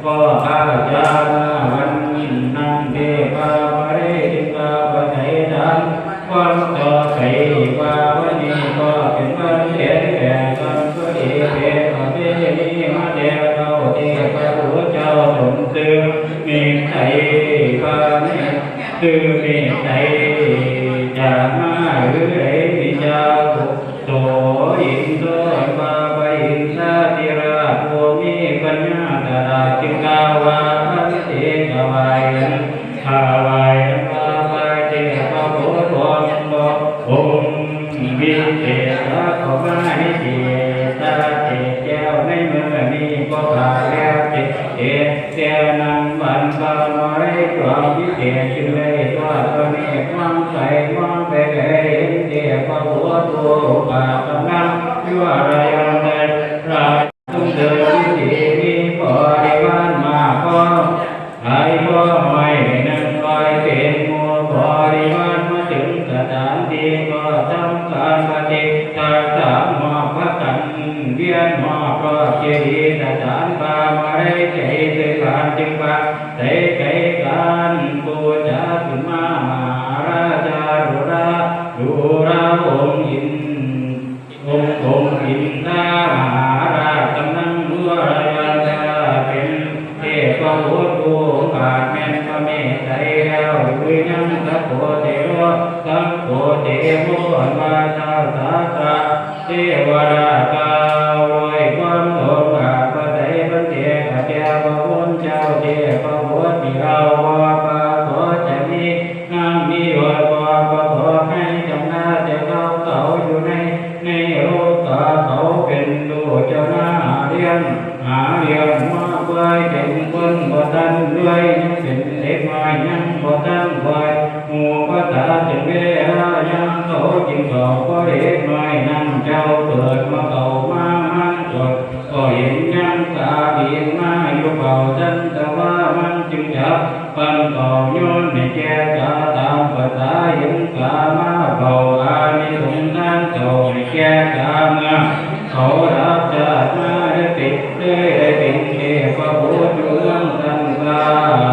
ก็อาจารย์วันนี้นั่งเดปาปะเรติกาปะไถดังวันต่อไปว่าวันนี้ก็เป็นวันเด็ดแก่กันก็ดีเป็นวันที่นี้มาเดียวเราเดียวพระพุทธเจ้าสมตื่นมีใจพระนี่ตื่นมีใจจะมาหรือไรวิชาโตอินโตปาปะอินทาติราภูมิปัญญาตระจิกาวาทันติกวายหาวายปาปะเจปะโพโตมิโตองวิเศษขอมาให้เจตาเจแก้วในมือนี้ก็ขาดแล้วเจเจนังบันบานไว้ความวิเศษจึงเลยตัวตัวนี้ความใสความไปเห็นเดียพระหัวตัวปากกำลังยั่วไรอันใดราตุ้งเดินที่มีบริวารมาก็ไอ้พ่อไม่นั่งคอยเป็นมัวบริวารมาถึงสถานที่ก็ทำการปฏิทักษะมอบพระกันเวียนมอบพระเจดีย์สถานปามาได้ใจด้วยการจึงปะได้ใจการบูชาสุมามหาราชาดูราองค์อินทามหาราชกำลังรั้วราชาเป็นเทพบุตรผู้ขาดแม่นพระเมตไตรแล้ววิญญาณสัพโพเทโวสัพโพเทโววาชาสาสะเทวราชาโวยความโลภะพระไตรบันเทกะแก้วพระพุทธเจ้าเทพบุตรที่เราว่าปาขอจะมีน้ำมีวาว่าขอให้จำนาแต่เขาอยู่ในโลกเขาเป็นลูกเจ้าหน้าเรียนมาเพื่อเป็นคนบ่ทันด้วยยังเป็นเด็กมายังบ่ทันไหวหมู่พระตาจึงเวลายังเขาจึงเขาก็เด็กน้อยนั่นเจ้าเกิดมาเขามามันจดก็เห็นยังกาบินมาอยู่เบาทันแต่ว่ามันจึงจับปันต่อโยนในแก่กาตามภาษาเห็นกามาเบาอานิสงส์นั้นเจ้าในแก่กาเมื่อเขารับจัดมาได้ติดได้เป็นเทพบุตรเมืองสังฆา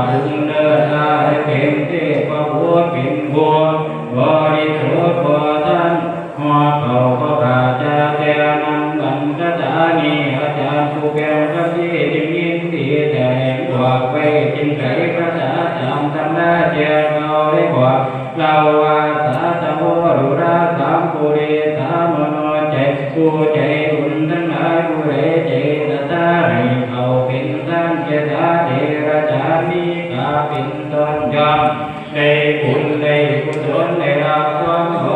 บุญเดินได้เป็นเทพบุตรเป็นบัวบริสุทธิ์บ่ทันหัวเขาก็ขาดจะแต่นังบันทดานีอาจารย์ผู้แก่พระที่จึงยินดีแต่แห่งบอกไว้จึงไขพระสาจำทำได้เจ้าเราได้บอกเราว่าสาธโมรุราสามปุเรสามโนใจผู้ใจอุ่นทั้งหลายผู้ใดใจตาตาให้เขาเป็นท่านเจตาเดราจามีกาเป็นตนยอมได้บุญได้กุศลได้รับความบ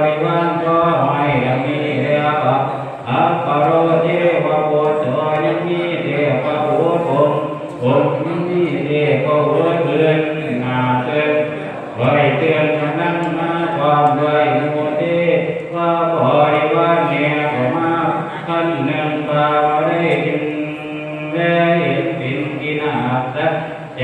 ริวารก็ไม่มีเรียบอัปปโรเทวะโพธิ์ยันมีเทวะโพธิ์องค์มีเทวะโพธิ์เตือนนาเตือนไว้เตือนนั่งมาความไว้โมเทว่าบริวารเนี่ยก็มาท่านหนึ่งปาได้จึงได้เห็นเป็นกินาสัจใจ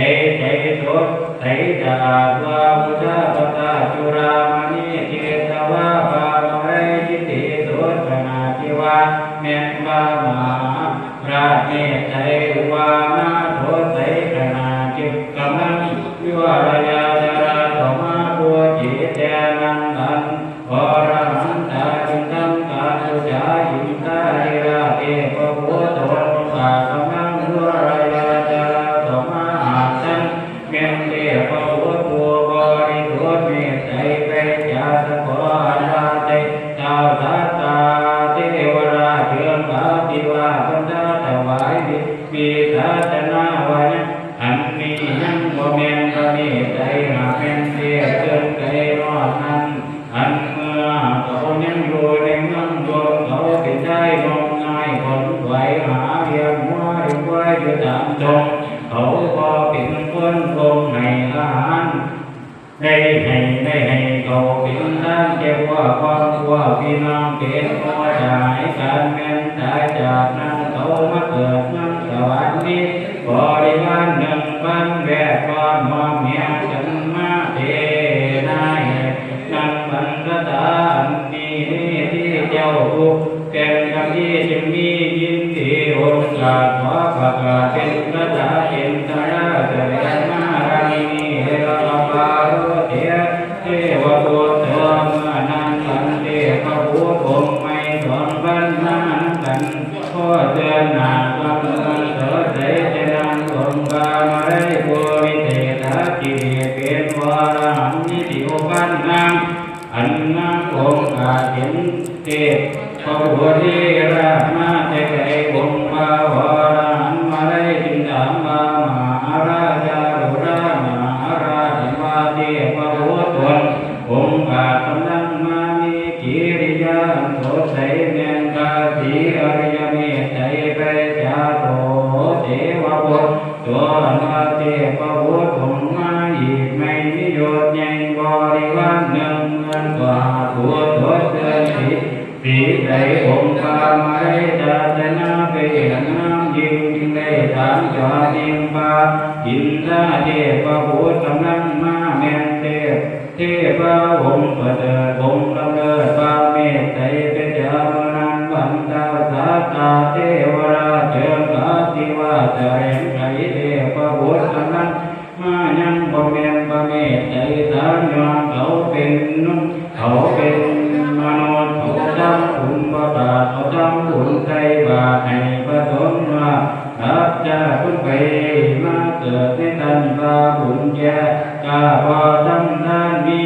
สดใสดาว่าพุทธปตาจุรามณีเทตวาปาได้จิตติสดขณะที่ว่าเมตตามาพระเมตไตรวานาโทไสขณะจิตกำลังวิวารยาจาราสมาบัวจิตแดนังตันวรหันตาจึงทำการบูชาอินทาริราเอปะโพตนปากำลังวิวารยาจาราสมาตันเมตเตปะโพตัวบริสุทธิ์เมตไตรเวชาสกอนาเตเจ้าสัตตาเทวราเชื่อมอาภิวาพันธะถวายมีศาสนาวันอันนี้ยังบ่แม่นพระเมตไตรหาแม่นเทียเกินไกลรอดนั้นอันเมื่อเขายังอยู่ในเมืองดวงเขาเป็นได้งมงายคนไหวหาเพียงหัวหรือไว้อยู่ตามตรงเขาก็เป็นคนคงให้อาหารได้ให้เขาเป็นท่านเจ้าว่าความว่าพี่น้องเป็นผู้ชายการแม่นตายจากนั้นเขามาเกิดนั่งสวรรค์นี้ ริวารหนึ่งพันแวดล้อมหอมเหียฉันมาเทนายนังพันธตานี้ที่เจ้าผู้เป็นคำที่จึงมียินดีองค์การขอประกาศเป็นพระราเห็นตราเสด็จมารานีเฮระปาโรเถเทวบุตรเธอเมื่อนั้นสันเทพบุตรองค์ไม่สอนพันนากันพ่อเตือนหนาความเมื่อเถิดใจเจริญองค์การมาได้บุริเตถาจิเป็นวาระหันนิติโอปันนางอันนาองค์อาเห็นเทพพระบุตรที่ราชมาเทไกองค์ภาวาระหันมาได้จึงถามมามหาราชาดุรามหาราชวาเทพบุตรองค์อาจำลังมามีกิริยาโสดใสเมียนกาสีอริยเมตไตรไปจาโตเทวบุตรตัวนาเทพบุตรองค์มาอีกไม่นิยมใหญ่บริวารหนึ่งเงินกว่าตัวตัวเตือนสีใดองค์พามาได้ศาสนาไปน้ำยิงจึงได้ถามจอดิงปาอินทราเทพบุตรกำลังมาแม่นเทพองค์ประเสริฐองค์กำเนิดปาเมตไตรเป็นเจ้านันบันดาสาตาเทวราชเจิญกาสิวาเจริญไตรเทพบุตรกำลังมายังบ่แม่นปาเมตไตรสามยอมเขาเป็นมนุษย์เขาจำบุญบาปเขาจำบุญใจบาปให้ประสมว่ารับจะพุ่งไปมาเกิดในตันบาบุญแก่กาพอจำท่านมี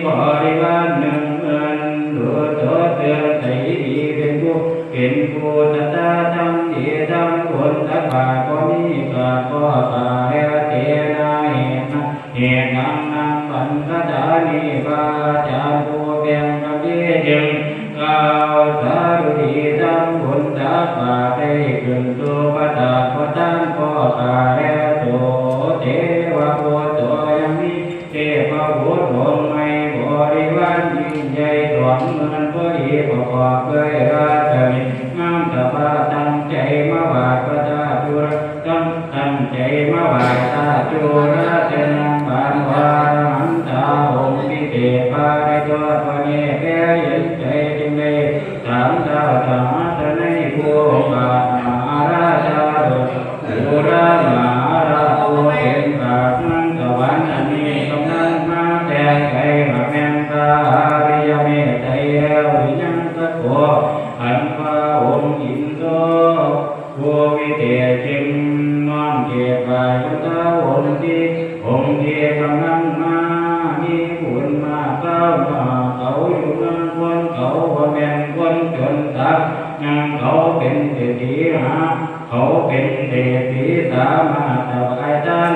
บริวารหนึ่งเงินดูตัวเตือนใจดีเป็นผู้ตตาจำดีจำบุญทักบาก็มีกาก็ตาเรเทนาเหตุนางปัญญาณีบาจาภูเพียงกับเยี่ยงกาวสารุดีจำบุญทักบาได้ขึ้นตัวปตาปตังก็ตาเรโตเทวะโพโตยังมีเทพบุตรองค์ไม่บริวารยิ่งใหญ่สวงเงินพอดีประกอบด้วยราชวินงามตบาตั้งใจมาไหว้พระเจ้าจุฬาตั้งใจมาไหว้ตาจุฬาเจนางบานวาหันตาองค์พิเศษปาได้ทอดพระเนตรแก่ยินใจจึงได้ถามเจ้าธรรมะในผู้บาทมหาราชาดุราชมหาราชผู้เป็นบาทนั้นสวรรค์อันนี้กำลังมาแต่ไกลมาแม่นพระอริยเมตไตรแล้วยังสักโกอันพระองค์อินทร์ผู้วิเทจิมน้อมเกียรติบายพระองค์ที่กำลังมามีบุญมาเก้ามาเขาอยู่นั่งคนเขาว่าแม่นคนจนตักยังเขาเป็นเศรษฐีหาเขาเป็นเศรษฐีสามารถถวายท่าน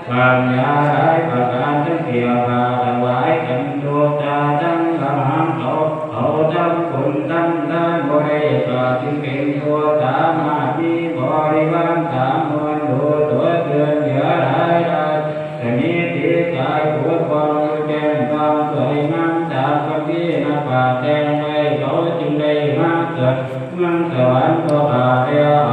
ปัญญาได้ประการทั้งเกี่ยวกับถวายกันโยตาทั้งละหามเขาทำบุญทำทานบริจาคจึงเป็นตัวสามารถมีบริวารสามมวลดูตัวเตือนเหลือหลายได้แต่นี้ที่กายปวดความแจ้งความสวยงามจากพระพิณาป่าแดงไว้เขาจึงได้มาเกิดเมืองสวรรค์ก็ป่าเดียว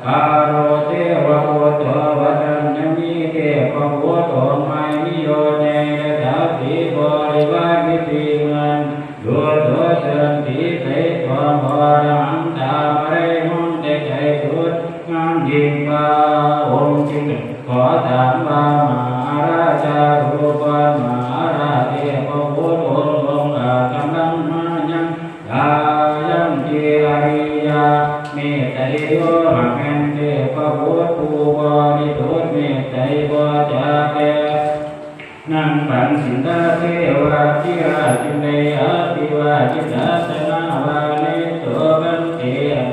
ปาโรเทวะโพโตวัฏัญญมีเทพบุตรองค์ไม่นิโยในระดับสีบริวารมิตรเงินดูตัวเชิญสีใสความบริหันตาไม่ได้มองใจใจสุดงามยิ่งกว่าองค์จึงขอถามว่ามหาราชารูปมหาราชเทพบุตรองค์กำลังมายังกายังจิอาริยาเมตไตรโยหักแห่งเทพบุตรผู้บริสุทธิ์เมตไตรบจาเกนังปัญสินทาเทวาทิราจุเนอติวาจิตาสนาวานิโสบันเท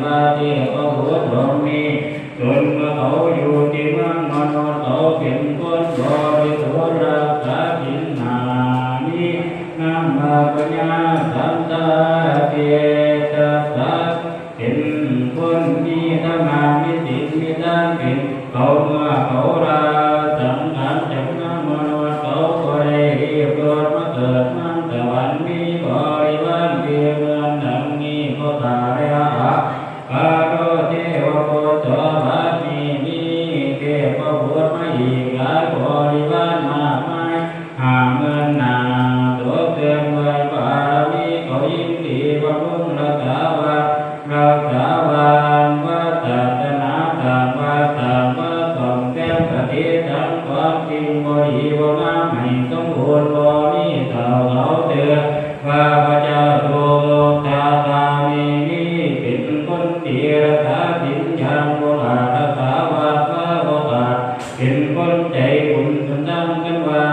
วาเทพบุตรองค์นี้จนเมื่อเขาอยู่ที่เมืองมโนเขาเป็นคนบริสุทธิ์รักษาศีลห้านี้นำมาปัญญาสัมตาเกตสัสเป็นคนมีธรรมะมีศีลมีทานเป็นเขาเมื่อเขาราสังขารจากน้ำมโนเขาก็ได้เรียบร้อยมาเกิดมาสวรรค์มีบริวารเพียงเงินดังนี้ก็ตาเรียปาโรเทวโพโตบามีเทพ ติทั้งความจริงบ่ดีบ่งามให้สมบูรณ์บ่มีเต่าเขาเตือนว่าพระเจ้าโตตาตามีเป็นคนดีรักษาศีลอย่างบ่ขาดรักษาวาจาบ่ขาดเป็นคนใจบุญสุนทรกันว่า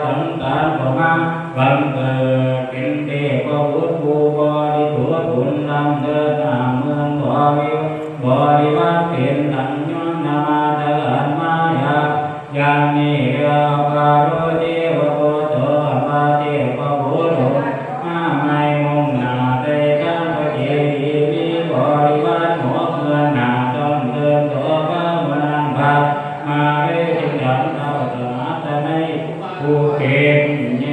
สังขารบ่มาบังเกิดเป็นเทพบุตรผู้บริสุทธิ์บุญนำเดินทางเมืองบริวารเป็นอัญญนามาตะลันมายายานิยาคาโรเทวโกโตมาเทพบุตรมาไม่มงนาเตจังพระเจดีย์มีบริวารหัวเมืองนาต้องเดินตัวพระมนังบามาเรื่อยจันทร์เท่าสมาตในผู้เก่งเย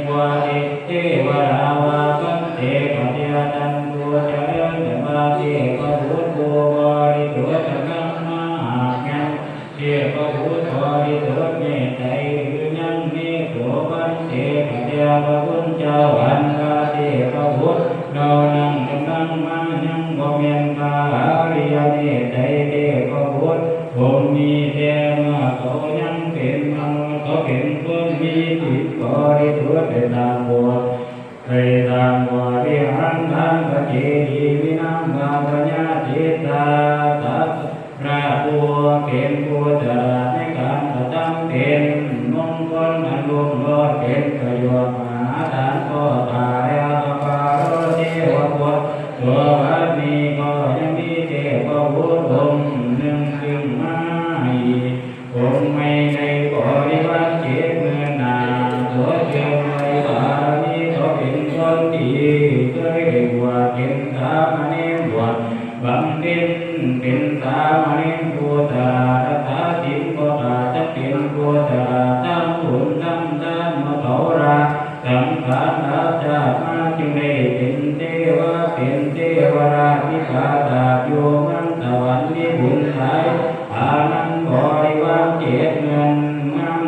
กว่าเด็กเทวดาวากันเทพเจ้าตันตัวเจริญธรรมเทพบุตรผู้บริสุทธิ์ธรรมมาแก่เทพบุตรบริสุทธิ์เมตไตรหรือยังมีโสบันเทพเจ้าพระพุทธเจ้าอันกาเทพบุตรเรานั่งกำลังมายังบ่เมียนกาอริยเมตไตรเทพบุตรผมมีแต่เมื่อเขายังเป็นมนุษย์เขาเป็นคนมีจิตบริสุทธิ์เป็นนามบุตรไปตามบริหารทางพระเจดีย์วินามกาปัญญาจิตตาตัสพระผู้เป็นผู้ฉลาดในการกระทำเป็นมงคลอันรุ่งโรจน์เป็นประโยชน์มหาศาลก็ตายอาภาโรเทวบุตรตัววัดนี้ก็ยังมีเทพบุตรองค์หนึ่งขึ้นมาอีกองค์ไม่ในบริวารเจ็ดเมืองนาตัวเชื่อในบารมีเขาเป็นคนดีเคยได้บวชเป็นสามเณรบวชบำเพ็ญเป็นสามเณรผู้ตารักษาศีลก็ขาดจะเป็นผู้ตาตั้งบุญตั้งทานมาเขาราสังขารอาจามาจึงได้เป็นเทวะเป็นเทวราชนิพพาตาโยมันตะวันนิบุญหลายอานันต์บริวารเจ็ดเงินมั่ง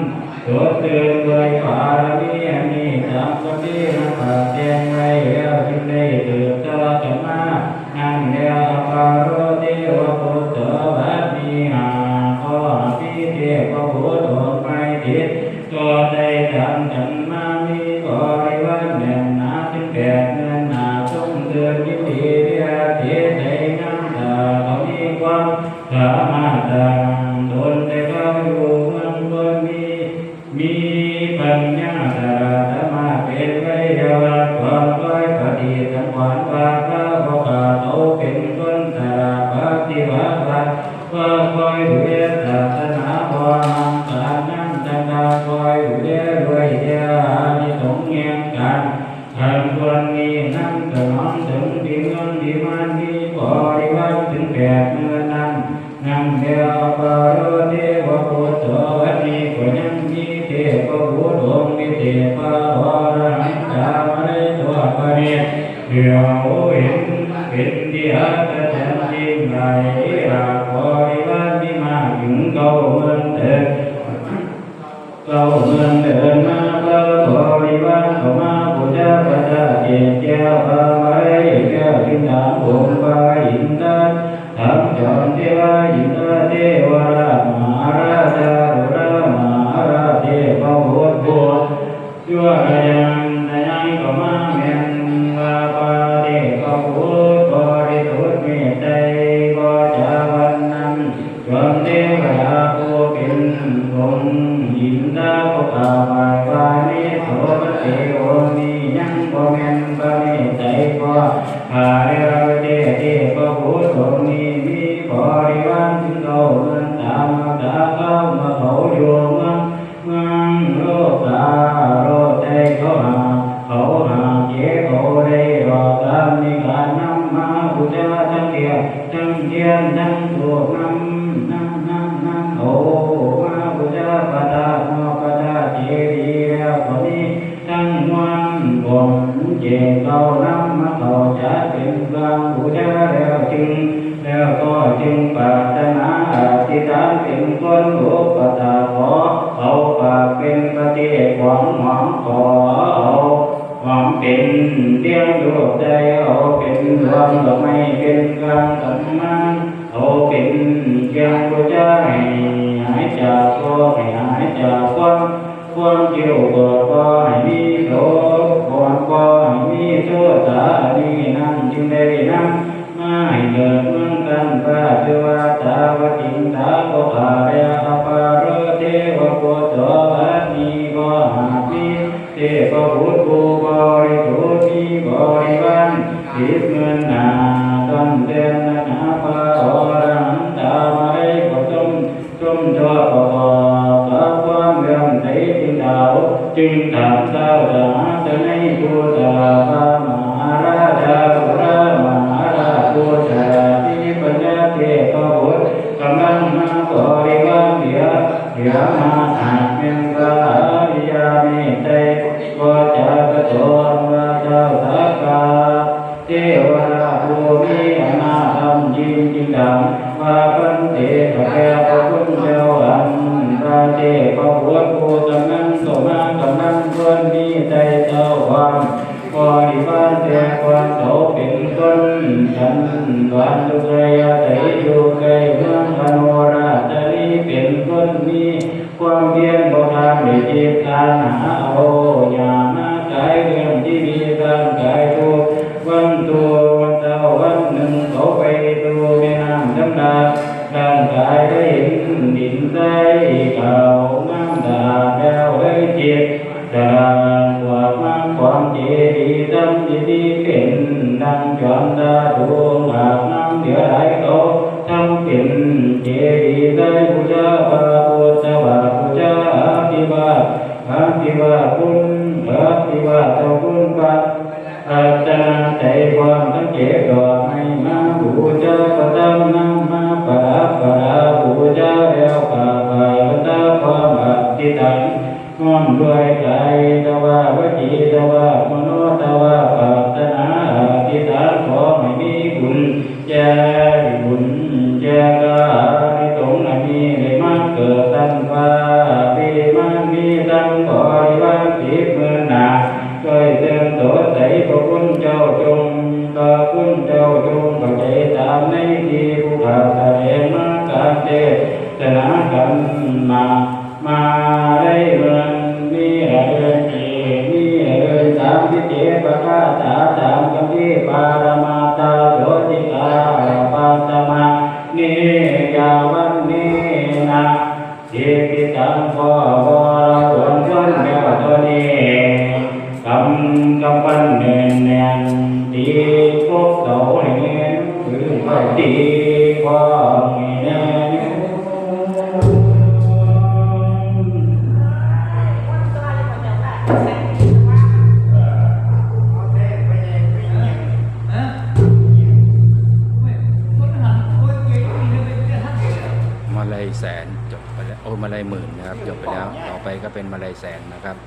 ตัวเตือนด้วยบารมีอันนี้ตามกติมาปากแดงไว้แล้วจึงได้เติบโตขึ้นมานั่นแล้วปาโรเทวปุตตะบัดนี้หาข้อพิเทพบุตรออกไปติดตัวได้ดังจันมามีบริวารแน่นหนาถึงแปดเงินหนาทรงเดือนยินดีเดียเทใจงามตาเขามีความสามารถดังตนได้เข้าอยู่เมืองบนมีปัญญาตาธรรมะเป็นไว้เดียวกันความร้อยปฏิสังขารวาระโอกาสเขาเป็นคนตาปฏิบัติว่าคอยดูแลศาสนาพอทำการนั่งจังตาคอยดูแลด้วยเดียวในสงเงียงกันทำควรมีนั่งกระน้องถึงดีเงินดีมันดีบริวารถึงแปดเมื่อนั้นนั่งเดียวปาโรเทวปุตตะวันนี้ก็ยังมีเทพบุตรองค์มีเทพวรหันตามาได้ตัวปะเนี่ยเดียวเห็นเป็นเดียดแต่จริงไรราบริวารมีมาถึงเก่าเมืองเดินมาเพื่อบริวารเข้ามาบูชาพระเจ้าเจ้าเจ้าพระไว้แก้วพิณาองค์พระอินทร์ทั้งจอมเทวาอินทร์เทวราชมหาราชารุรามหาราชเทพบุตรบุตรชั่วยังก็มาเมียนลาปาเทพบุตรบริสุทธิ์เมตไตรก็จะวันนั้นจอมเทวดาผู้เป็นองค์อินทร์ก็กล่าวว่านิโสภเทโอนี้ยังบ่แม่นพระเมตไตรก็หาเรือเทพบุตรองค์นี้มีบริวารถึงเก่าเมืองตามมาตาเข้ามาเขาอยู่เมืองโลกาโลใจเขาหาเจ้าเขาได้รอตามในการนำมาบูชาทั้งเดียวทั้งเทียนทั้งถูกนำโอมาบูชาพระธาตุนอกพระธาตุเจดีย์แล้วคนนี้ทั้งวันผมเจ้าเขานำมาเขาจัดเป็นกลางบูชาแล้วก็จึงปรารถนาอธิษฐานเป็นคนอุปถาขอเอาปากเป็นปฏิหวังหวังขอเอาหวังเป็นเดียงดวงใจเอาเป็นดวงดอกไม้เป็นกลางสัมมาเอาเป็นเกียงบูชาให้หายจาก ให้หายจากความเกี่ยวก็ให้มีโสความก็ให้มีโสสานี้นั่นจึงได้นั่งมาให้เกิดเมืองกันพระเทวตาวติงตาโกภาเรอปารเทวโกโสอันนี้ก็หามีเทพบุตรผู้บริสุทธิ์มีบริวารทิพเงินนาต้นเดือนนาภาอรหันตามาได้ก็ต้มชั่วพอกับความเรื่องใดจึงถามเจ้าดาจะในตัวตาพระมหาราชาพระมหาราชตัวชาที่ปัญญาเทพบุตรกำลังมาบริวารเดียมาอาจเป็นพระอริยเมตไตรก็จะกระโดดว่าเจ้าสักกาเทวราภูมิอนาธรรมยิงดังว่าปันเตพระแก้วพระคุณเจ้าอันพระเทพบุตรผู้กำลังสมากำลังควรมีใจเจ้าความบริวารแต่ความเขาเป็นคนฉันวันตุเกยใจอยู่ไกลเมืองอโนราชนี้เป็นคนมีความเพียรบ่ทางได้จิตการหาเอาอย่ามากายเรื่องที่มีการกายทุกวันตัววันเจ้าวันหนึ่งเขาไปดูแม่น้ำดำดาร่างกายได้เห็นดินใจเก่าน้ำดาแล้วได้จิตดางกว่ามาความเจดีย์ดำดีเป็นดังจอมตาดวงอาบน้ำเดือดไหลเขาทำเป็นเจดีย์ได้บูชาพระพุทธบาทบูชาอภิวาคุณเจ้าคุณพระอาจารย์ใจความสังเกตดอกให้มาบูชาพระธรรมนำมาประดับบูชาแล้วกราบไหว้พระเจ้าความอธิษฐานน้อมด้วยใจตวาวจีตวามโนตวาปรารถนาอธิษฐานขอให้มีบุญแก่บุญแก่กาให้ตรงให้มีได้มาเกิดตั้งฟ้าปีมามีตั้งบริวารทิพย์เมืองนาช่วยเตือนตัวใจพระคุณเจ้าจงเข้าใจตามในที่ผู้ข้าแสดงมาการเทศนากันมาได้เมืองนี้ตามที่เจประกาศตามคำที่ปารมาตาโสติกาปัตตมานิยาวันนี้นะเจติตังพ่อวันแม่ตัวนี้กำปั้นแน่นตีพวกเขาให้แน่นหรือไม่ตีพ่อให้แน่นมาลัยแสนจบไปแล้วมาลัยหมื่นนะครับจบไปแล้วต่อไปก็เป็นมาลัยแสนนะครับ